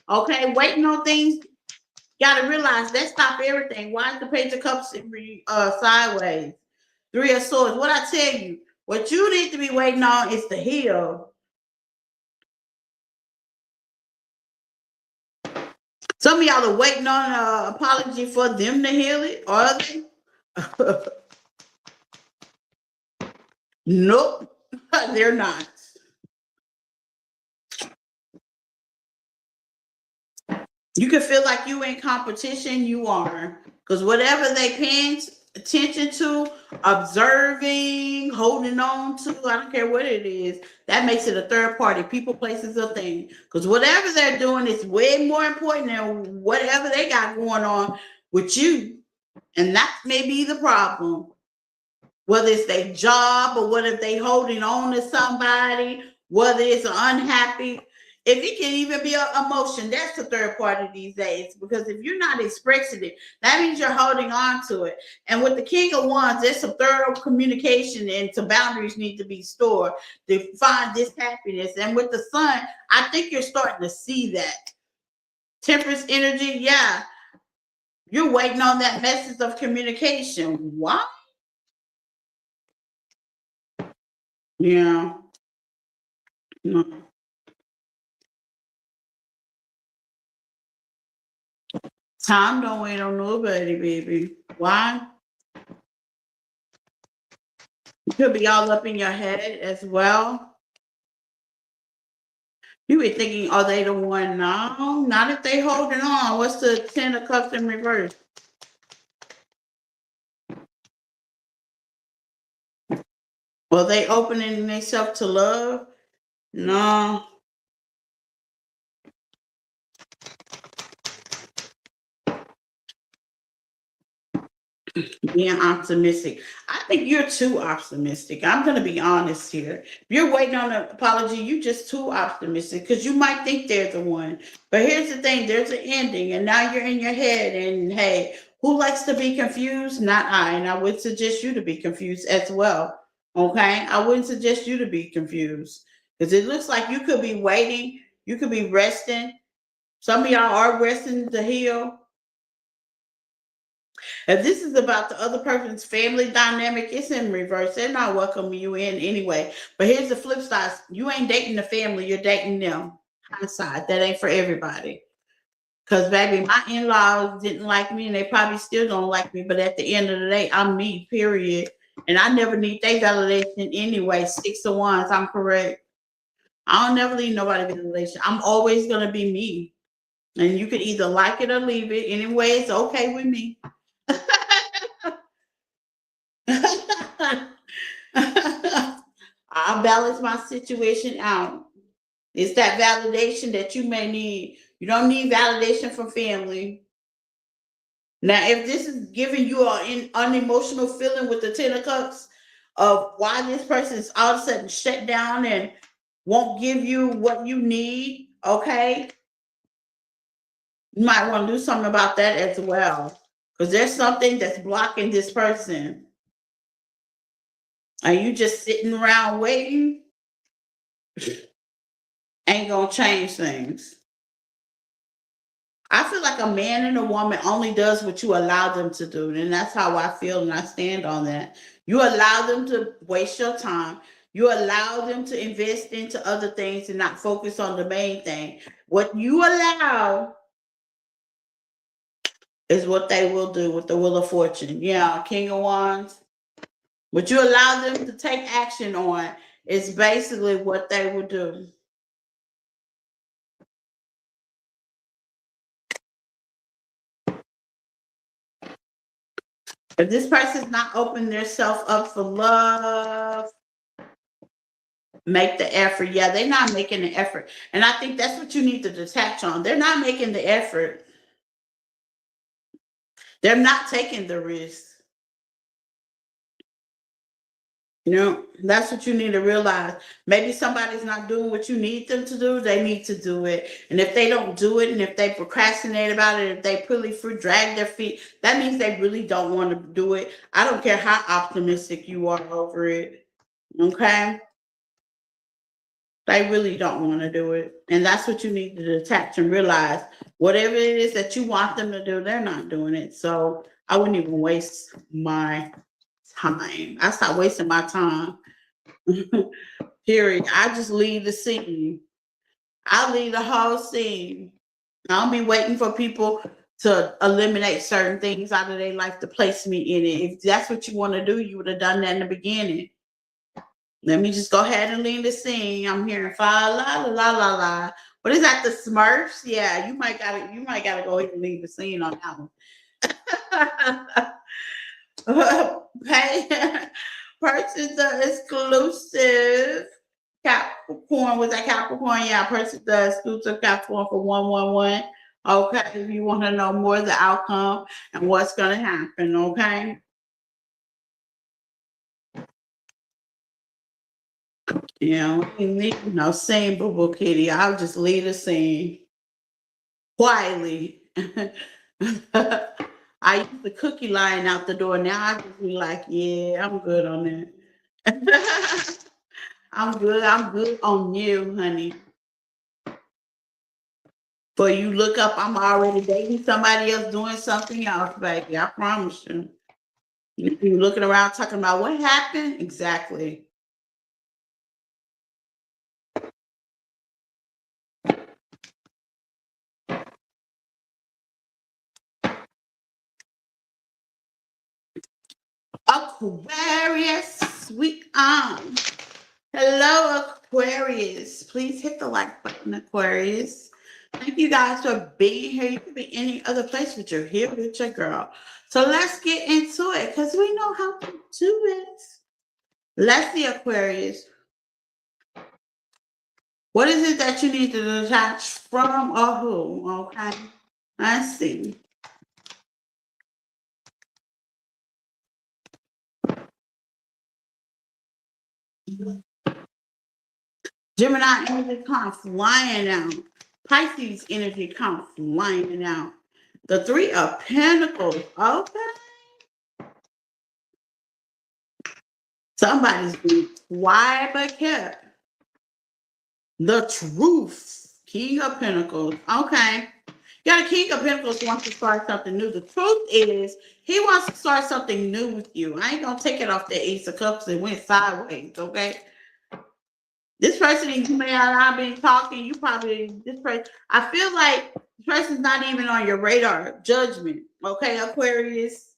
Okay, waiting on things, gotta realize that stop everything. Why is the Page of Cups sideways? Three of Swords. What I tell you, what you need to be waiting on is to heal. Some of y'all are waiting on an apology for them to heal it, are they? Nope, they're not. You can feel like you in competition, you are. Because whatever they paying attention to, observing, holding on to, I don't care what it is, that makes it a third party, people, places, or thing. Because whatever they're doing is way more important than whatever they got going on with you. And that may be the problem. Whether it's their job or whether they holding on to somebody, whether it's unhappy. If it can even be an emotion, that's the third party these days. Because if you're not expressing it, that means you're holding on to it. And with the King of Wands, there's some thorough communication and some boundaries need to be stored to find this happiness. And with the Sun, I think you're starting to see that. Temperance energy, yeah. You're waiting on that message of communication. Why? Yeah. No. Time don't wait on nobody, baby. Why? You could be all up in your head as well. You be thinking, are they the one? No, not if they holding on. What's the 10 of cups in reverse? Well, they opening themselves to love? No. Being optimistic. I think you're too optimistic. I'm going to be honest here. If you're waiting on an apology, you're just too optimistic because you might think they're the one. But here's the thing, there's an ending, and now you're in your head. And hey, who likes to be confused? Not I. And I would suggest you to be confused as well. Okay? I wouldn't suggest you to be confused because it looks like you could be waiting, you could be resting. Some of y'all are resting to heal. If this is about the other person's family dynamic, it's in reverse. They're not welcoming you in anyway. But here's the flip side. You ain't dating the family, you're dating them. Hindsight. That ain't for everybody. Because, baby, my in laws didn't like me and they probably still don't like me. But at the end of the day, I'm me, period. And I never need their validation anyway. 6 of Wands, I'm correct. I don't never need nobody validation. I'm always going to be me. And you can either like it or leave it. Anyway, it's okay with me. I'll balance my situation out. It's that validation that you may need. You don't need validation from family. Now, if this is giving you an unemotional feeling with the 10 of Cups of why this person is all of a sudden shut down and won't give you what you need, okay, you might want to do something about that as well. Because there's something that's blocking this person. Are you just sitting around waiting? Ain't gonna change things. I feel like a man and a woman only does what you allow them to do, and that's how I feel, and I stand on that. You allow them to waste your time. You allow them to invest into other things and not focus on the main thing. What you allow is what they will do with the Wheel of Fortune. Yeah, King of Wands. What you allow them to take action on is basically what they will do. If this person's not opening themselves up for love, make the effort. Yeah, they're not making the effort. And I think that's what you need to detach on. They're not making the effort. They're not taking the risk. You know, that's what you need to realize. Maybe somebody's not doing what you need them to do. They need to do it. And if they don't do it, and if they procrastinate about it, if they really drag their feet, that means they really don't want to do it. I don't care how optimistic you are over it. Okay? They really don't want to do it. And that's what you need to detach and realize. Whatever it is that you want them to do, they're not doing it. So I wouldn't even waste my time. I stop wasting my time. Period. I just leave the scene. I leave the whole scene. I don't be waiting for people to eliminate certain things out of their life to place me in it. If that's what you want to do, you would have done that in the beginning. Let me just go ahead and leave the scene. I'm hearing fa la la la la la. What is that? The Smurfs? Yeah, you might gotta go ahead and leave the scene on that one. Pay purchase the exclusive Capricorn. Was that Capricorn? Yeah, purchase the exclusive Capricorn for 111. Okay, if you want to know more of the outcome and what's gonna happen, okay? No scene, boo boo kitty. I'll just leave the scene quietly. I used the cookie line out the door. Now I just be like, yeah, I'm good on that. I'm good. I'm good on you, honey. For you look up, I'm already dating somebody else doing something else, baby. I promise you. You looking around talking about what happened? Exactly. Aquarius, we on. Hello, Aquarius. Please hit the like button, Aquarius. Thank you guys for being here. You could be any other place, but you're here with your girl. So let's get into it because we know how to do it. Let's see, Aquarius. What is it that you need to detach from or who? Okay. Let's see. Gemini energy come flying out. Pisces energy come flying out. The Three of Pentacles. Okay. Somebody's being quiet but kept. The Truth. King of Pentacles. Okay. Yeah, the King of Pentacles wants to start something new. The truth is, he wants to start something new with you. I ain't gonna take it off the Ace of Cups and went sideways, okay? This person you may have not been talking, you probably this person. I feel like this person's not even on your radar. Judgment, okay, Aquarius.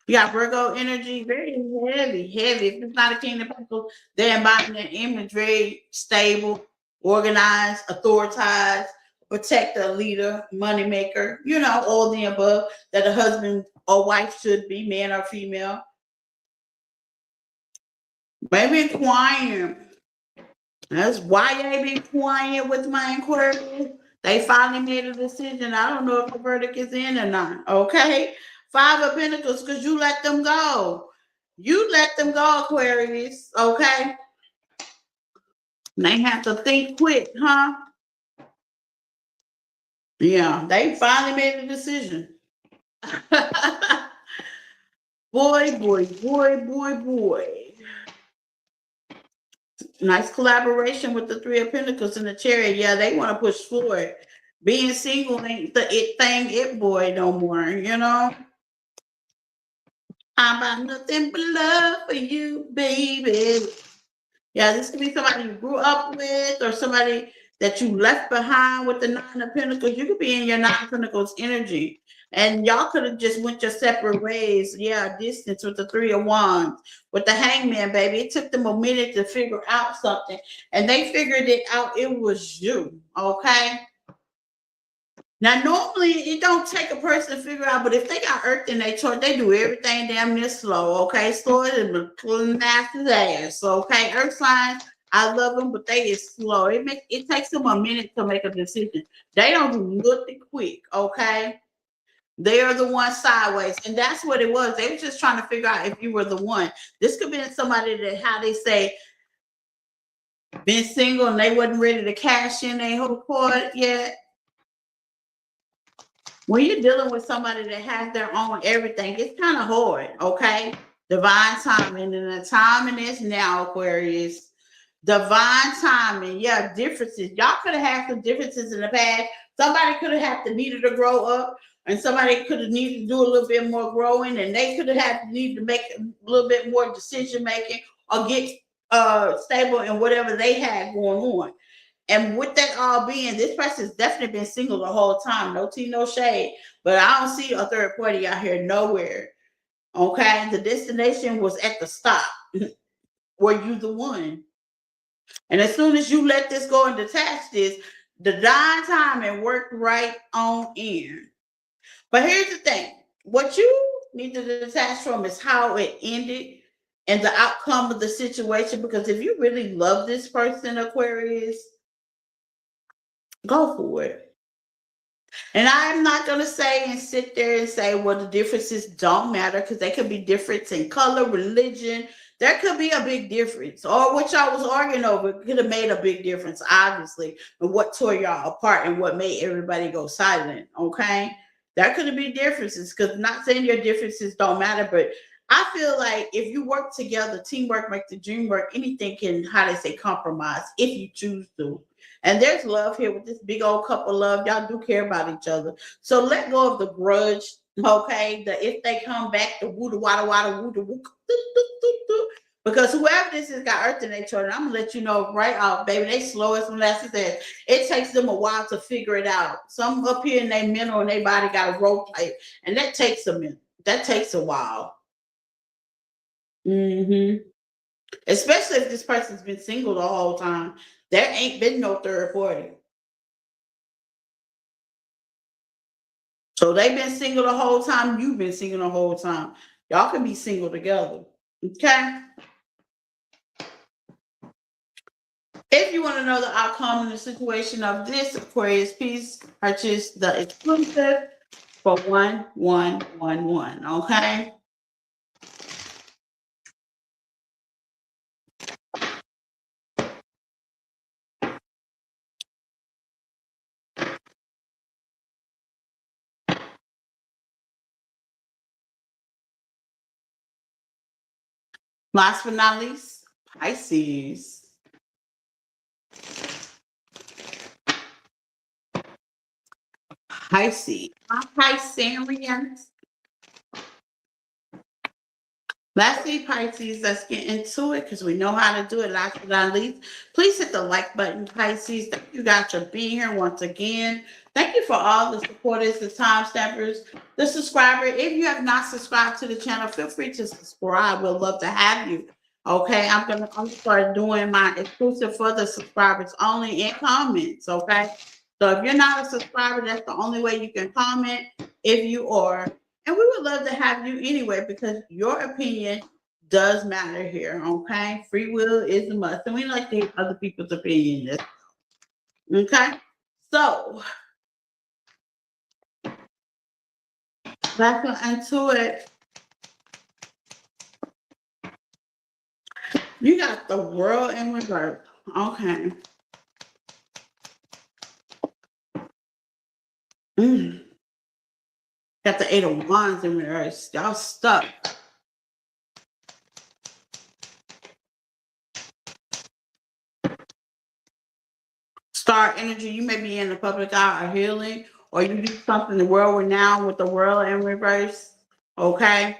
You got Virgo energy, very heavy, heavy. If it's not a King of Pentacles, they're embodying that image, very stable, organized, authorized, protector, leader, money maker. You know, all the above that a husband or wife should be, man or female. Maybe quiet. That's why they be quiet with my inquiry. They finally made a decision. I don't know if the verdict is in or not. Okay. Five of Pentacles, because you let them go. You let them go, Aquarius. Okay. They have to think quick, huh? Yeah, they finally made a decision. Boy, boy, boy, boy, boy. Nice collaboration with the Three of Pentacles and the Chariot. Yeah, they want to push forward. Being single ain't the it thing, it boy no more, you know? How about nothing but love for you, baby? Yeah, this could be somebody you grew up with or somebody that you left behind with the Nine of Pentacles. You could be in your Nine of Pentacles energy. And y'all could have just went your separate ways. Yeah, distance with the Three of Wands. With the Hangman, baby. It took them a minute to figure out something. And they figured it out. It was you. Okay? Now, normally it don't take a person to figure out, but if they got earth in their chart, they do everything damn near slow. Okay, slow and pulling his ass. Okay, earth signs, I love them, but they is slow. It takes them a minute to make a decision. They don't do nothing quick. Okay, they are the one sideways, and that's what it was. They were just trying to figure out if you were the one. This could be somebody that how they say been single and they wasn't ready to cash in their whole card yet. When you're dealing with somebody that has their own everything, it's kind of hard, okay? Divine timing, and the timing is now, Aquarius. Divine timing, yeah, differences. Y'all could have had some differences in the past. Somebody could have had to needed to grow up, and somebody could have needed to do a little bit more growing, and they could have had to need to make a little bit more decision making or get stable in whatever they had going on. And with that all being, this person's definitely been single the whole time. No tea, no shade. But I don't see a third party out here nowhere. Okay. The destination was at the stop. Were you the one? And as soon as you let this go and detach this, the dying time and work right on in. But here's the thing. What you need to detach from is how it ended and the outcome of the situation. Because if you really love this person, Aquarius, go for it. And I'm not going to say and sit there and say, well, the differences don't matter because they could be different in color, religion. There could be a big difference. Or what y'all was arguing over could have made a big difference, obviously, and what tore y'all apart and what made everybody go silent. Okay. There could be differences because not saying your differences don't matter, but I feel like if you work together, teamwork makes the dream work. Anything can, how they say, compromise if you choose to. And there's love here with this big old cup of love. Y'all do care about each other. So let go of the grudge, okay? The if they come back, the woo, the wada, wada, woo, the woo, because whoever this is got earth in their children, I'm gonna let you know right off, baby. They slow as molasses. It takes them a while to figure it out. Some up here in their mental and their body got a rope type, and that takes a minute. That takes a while. Especially if this person's been single the whole time. There ain't been no third party. So they've been single the whole time. You've been single the whole time. Y'all can be single together. Okay. If you want to know the outcome and the situation of this Aquarius piece, purchase the exclusive for 1111. Okay. Last but not least, Pisces. Pisces. My Pisceans. Let's see, Pisces. Let's get into it because we know how to do it. Last but not least, please hit the like button, Pisces. Thank you guys for being here once again. Thank you for all the supporters, the time stampers, the subscriber. If you have not subscribed to the channel, feel free to subscribe. We'd love to have you. Okay, I'm gonna start doing my exclusive for the subscribers only in comments. Okay, so if you're not a subscriber, that's the only way you can comment. If you are. And we would love to have you anyway because your opinion does matter here, okay? Free will is a must. And we like to hear other people's opinions. Okay? So, back into it. You got the world in reverse. Okay. Got the 8 of Wands in reverse. Y'all stuck. Star energy, you may be in the public eye or healing, or you do something the world renowned with the world in reverse. Okay?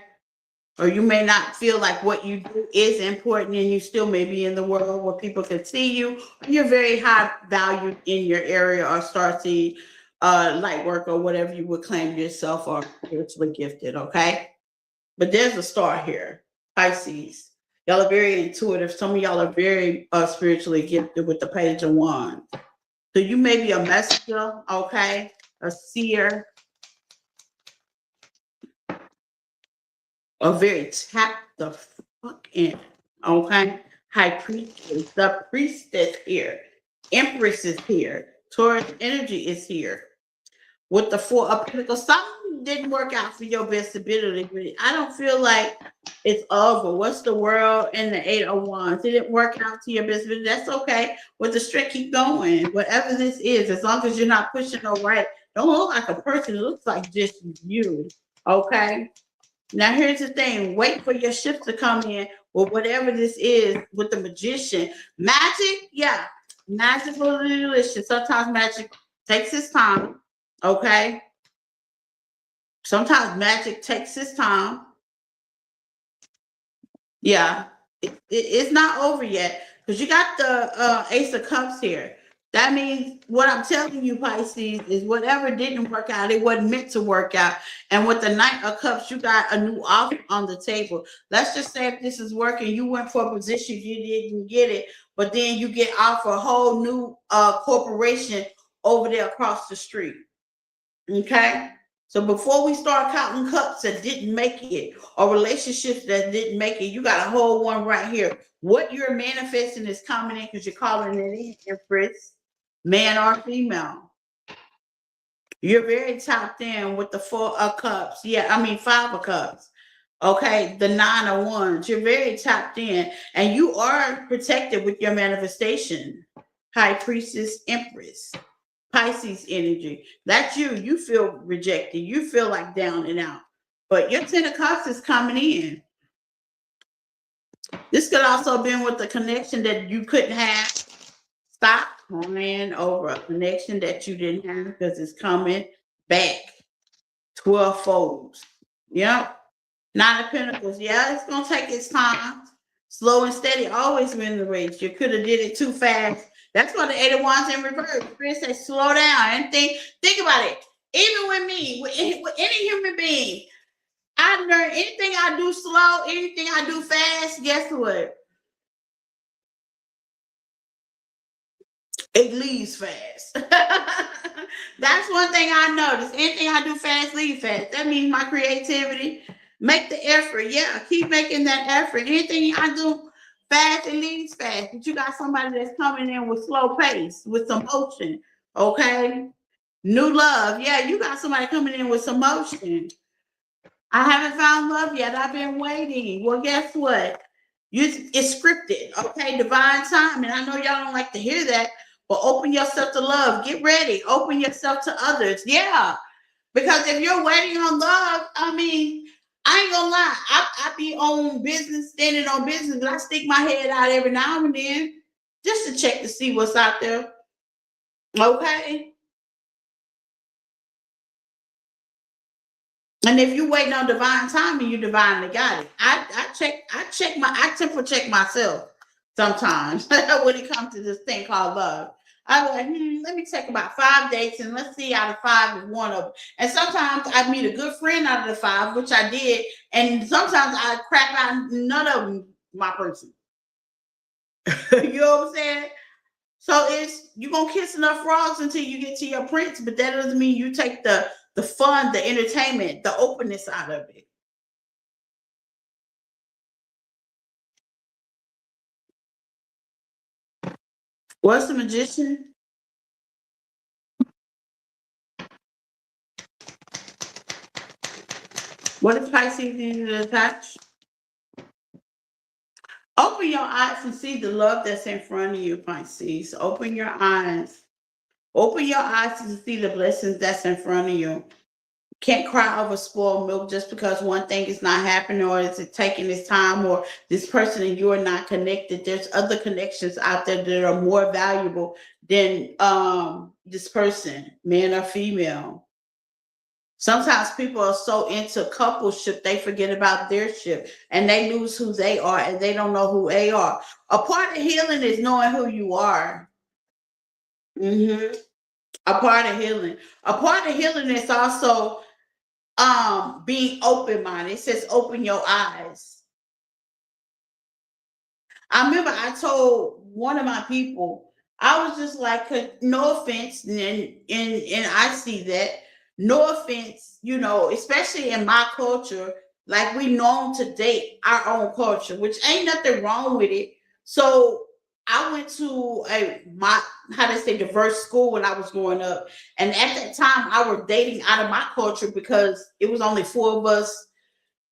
Or you may not feel like what you do is important and you still may be in the world where people can see you. You're very high valued in your area or star seed, light work or whatever you would claim yourself or spiritually gifted, okay? But there's a star here, Pisces. Y'all are very intuitive. Some of y'all are very spiritually gifted with the Page of Wands. So you may be a messenger, okay? A seer, or very tap the fuck in, okay? High priestess, the priestess here. Empress is here. Taurus energy is here. With the 4 of Pentacles, something didn't work out for your best ability. But I don't feel like it's over. What's the world and the 8 of Wands? It didn't work out to your best ability. That's okay. With the strength, keep going. Whatever this is, as long as you're not pushing no right, don't look like a person. It looks like just you. Okay. Now here's the thing, wait for your shift to come in or whatever this is with the Magician. Magic, yeah, magical delicious. Sometimes magic takes its time, okay? Sometimes magic takes its time. Yeah, it's not over yet because you got the Ace of Cups here. That means what I'm telling you, Pisces, is whatever didn't work out, it wasn't meant to work out. And with the Knight of Cups, you got a new offer on the table. Let's just say if this is working, you went for a position, you didn't get it, but then you get offered a whole new corporation over there across the street. Okay? So before we start counting cups that didn't make it or relationships that didn't make it, you got a whole one right here. What you're manifesting is coming in because you're calling it in, Empress, man or female. You're very tapped in with the 4 of Cups. Yeah, I mean 5 of Cups. Okay, the 9 of Wands. You're very tapped in and you are protected with your manifestation. High Priestess, Empress. Pisces energy. That's you. You feel rejected. You feel like down and out. But your 10 of Cups is coming in. This could also have been with the connection that you couldn't have. Stop. crying over a connection that you didn't have because it's coming back 12 folds. Yep. Nine of Pentacles. Yeah, it's gonna take its time. Slow and steady always win the race. You could have did it too fast. That's why the 81's in reverse. Spirit says slow down and think about it. Even with me, with any human being, I learn anything I do slow, anything I do fast, guess what? It leaves fast. That's one thing I noticed. Anything I do fast, leave fast. That means my creativity. Make the effort. Yeah, keep making that effort. Anything I do fast, it leaves fast. But you got somebody that's coming in with slow pace, with some motion. Okay. New love. Yeah, you got somebody coming in with some motion. I haven't found love yet. I've been waiting. Well, guess what? It's scripted, okay? Divine time. And I know y'all don't like to hear that, but open yourself to love. Get ready. Open yourself to others. Yeah. Because if you're waiting on love, I mean, I ain't gonna lie. I be on business, standing on business, but I stick my head out every now and then just to check to see what's out there. Okay. And if you waiting on divine timing, you divinely got it. I temper check myself sometimes when it comes to this thing called love. I go, let me take about 5 dates and let's see out of five is one of them. And sometimes I meet a good friend out of the five, which I did, and sometimes I crap out none of them my person. You know what I'm saying? So it's you gonna kiss enough frogs until you get to your prince, but that doesn't mean you take the fun, the entertainment, the openness out of it. What's the magician? What is Pisces in the attach? Open your eyes and see the love that's in front of you, Pisces. Open your eyes. Open your eyes to see the blessings that's in front of you. Can't cry over spoiled milk just because one thing is not happening or is it taking its time or this person and you are not connected. There's other connections out there that are more valuable than this person, man or female. Sometimes people are so into coupleship they forget about their ship and they lose who they are and they don't know who they are. A part of healing is knowing who you are. Hmm. A part of healing. A part of healing is also being open minded. It says open your eyes. I remember I told one of my people, I was just like, no offense, and I see that. No offense, especially in my culture, like we known to date our own culture, which ain't nothing wrong with it. So I went to my how to say diverse school when I was growing up, and at that time I was dating out of my culture because it was only four of us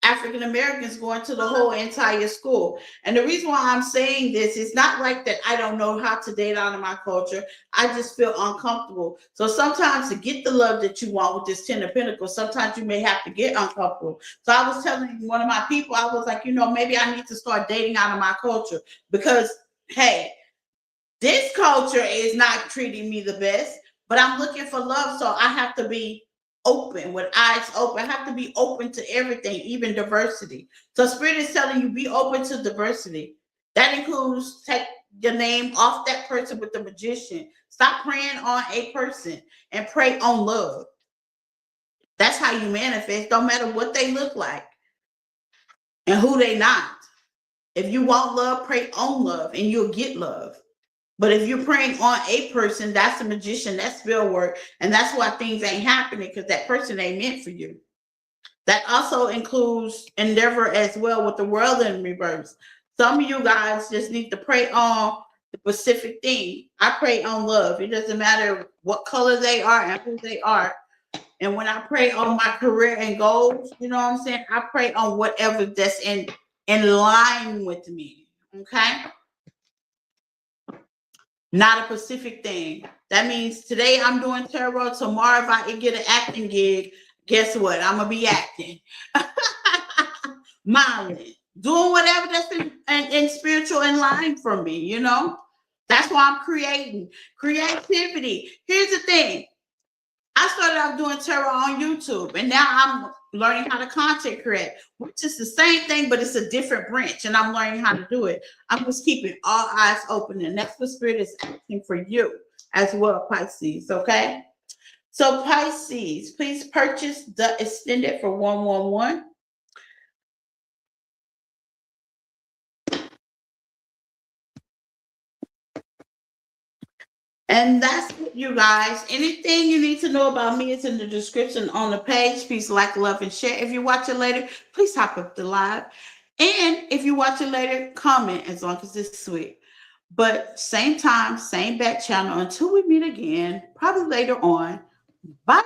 African Americans going to the whole entire school. And the reason why I'm saying this is not like that I don't know how to date out of my culture. I just feel uncomfortable. So sometimes to get the love that you want with this Ten of Pentacles, sometimes you may have to get uncomfortable. So I was telling one of my people, I was like, maybe I need to start dating out of my culture because, hey, this culture is not treating me the best, but I'm looking for love. So I have to be open with eyes open. I have to be open to everything, even diversity. So Spirit is telling you be open to diversity. That includes take your name off that person with the magician. Stop praying on a person and pray on love. That's how you manifest. Don't matter what they look like and who they not. If you want love, pray on love and you'll get love. But if you're praying on a person, that's a magician, that's spell work. And that's why things ain't happening because that person ain't meant for you. That also includes endeavor as well with the world in reverse. Some of you guys just need to pray on the specific thing. I pray on love. It doesn't matter what color they are and who they are. And when I pray on my career and goals, you know what I'm saying? I pray on whatever that's in line with me. Okay? Not a specific thing. That means today I'm doing tarot. Tomorrow, if I get an acting gig, guess what? I'm gonna be acting, modeling, doing whatever that's in spiritual in line for me. That's why I'm creating. Creativity. Here's the thing. I started off doing tarot on YouTube, and now I'm learning how to content create, which is the same thing, but it's a different branch, and I'm learning how to do it. I'm just keeping all eyes open, and that's what Spirit is asking for you as well, Pisces, okay? So Pisces, please purchase the extended for 111. And that's it, you guys. Anything you need to know about me is in the description on the page. Please like, love, and share. If you watch it later, please hop up the live. And if you watch it later, comment as long as it's sweet. But same time, same back channel until we meet again, probably later on. Bye.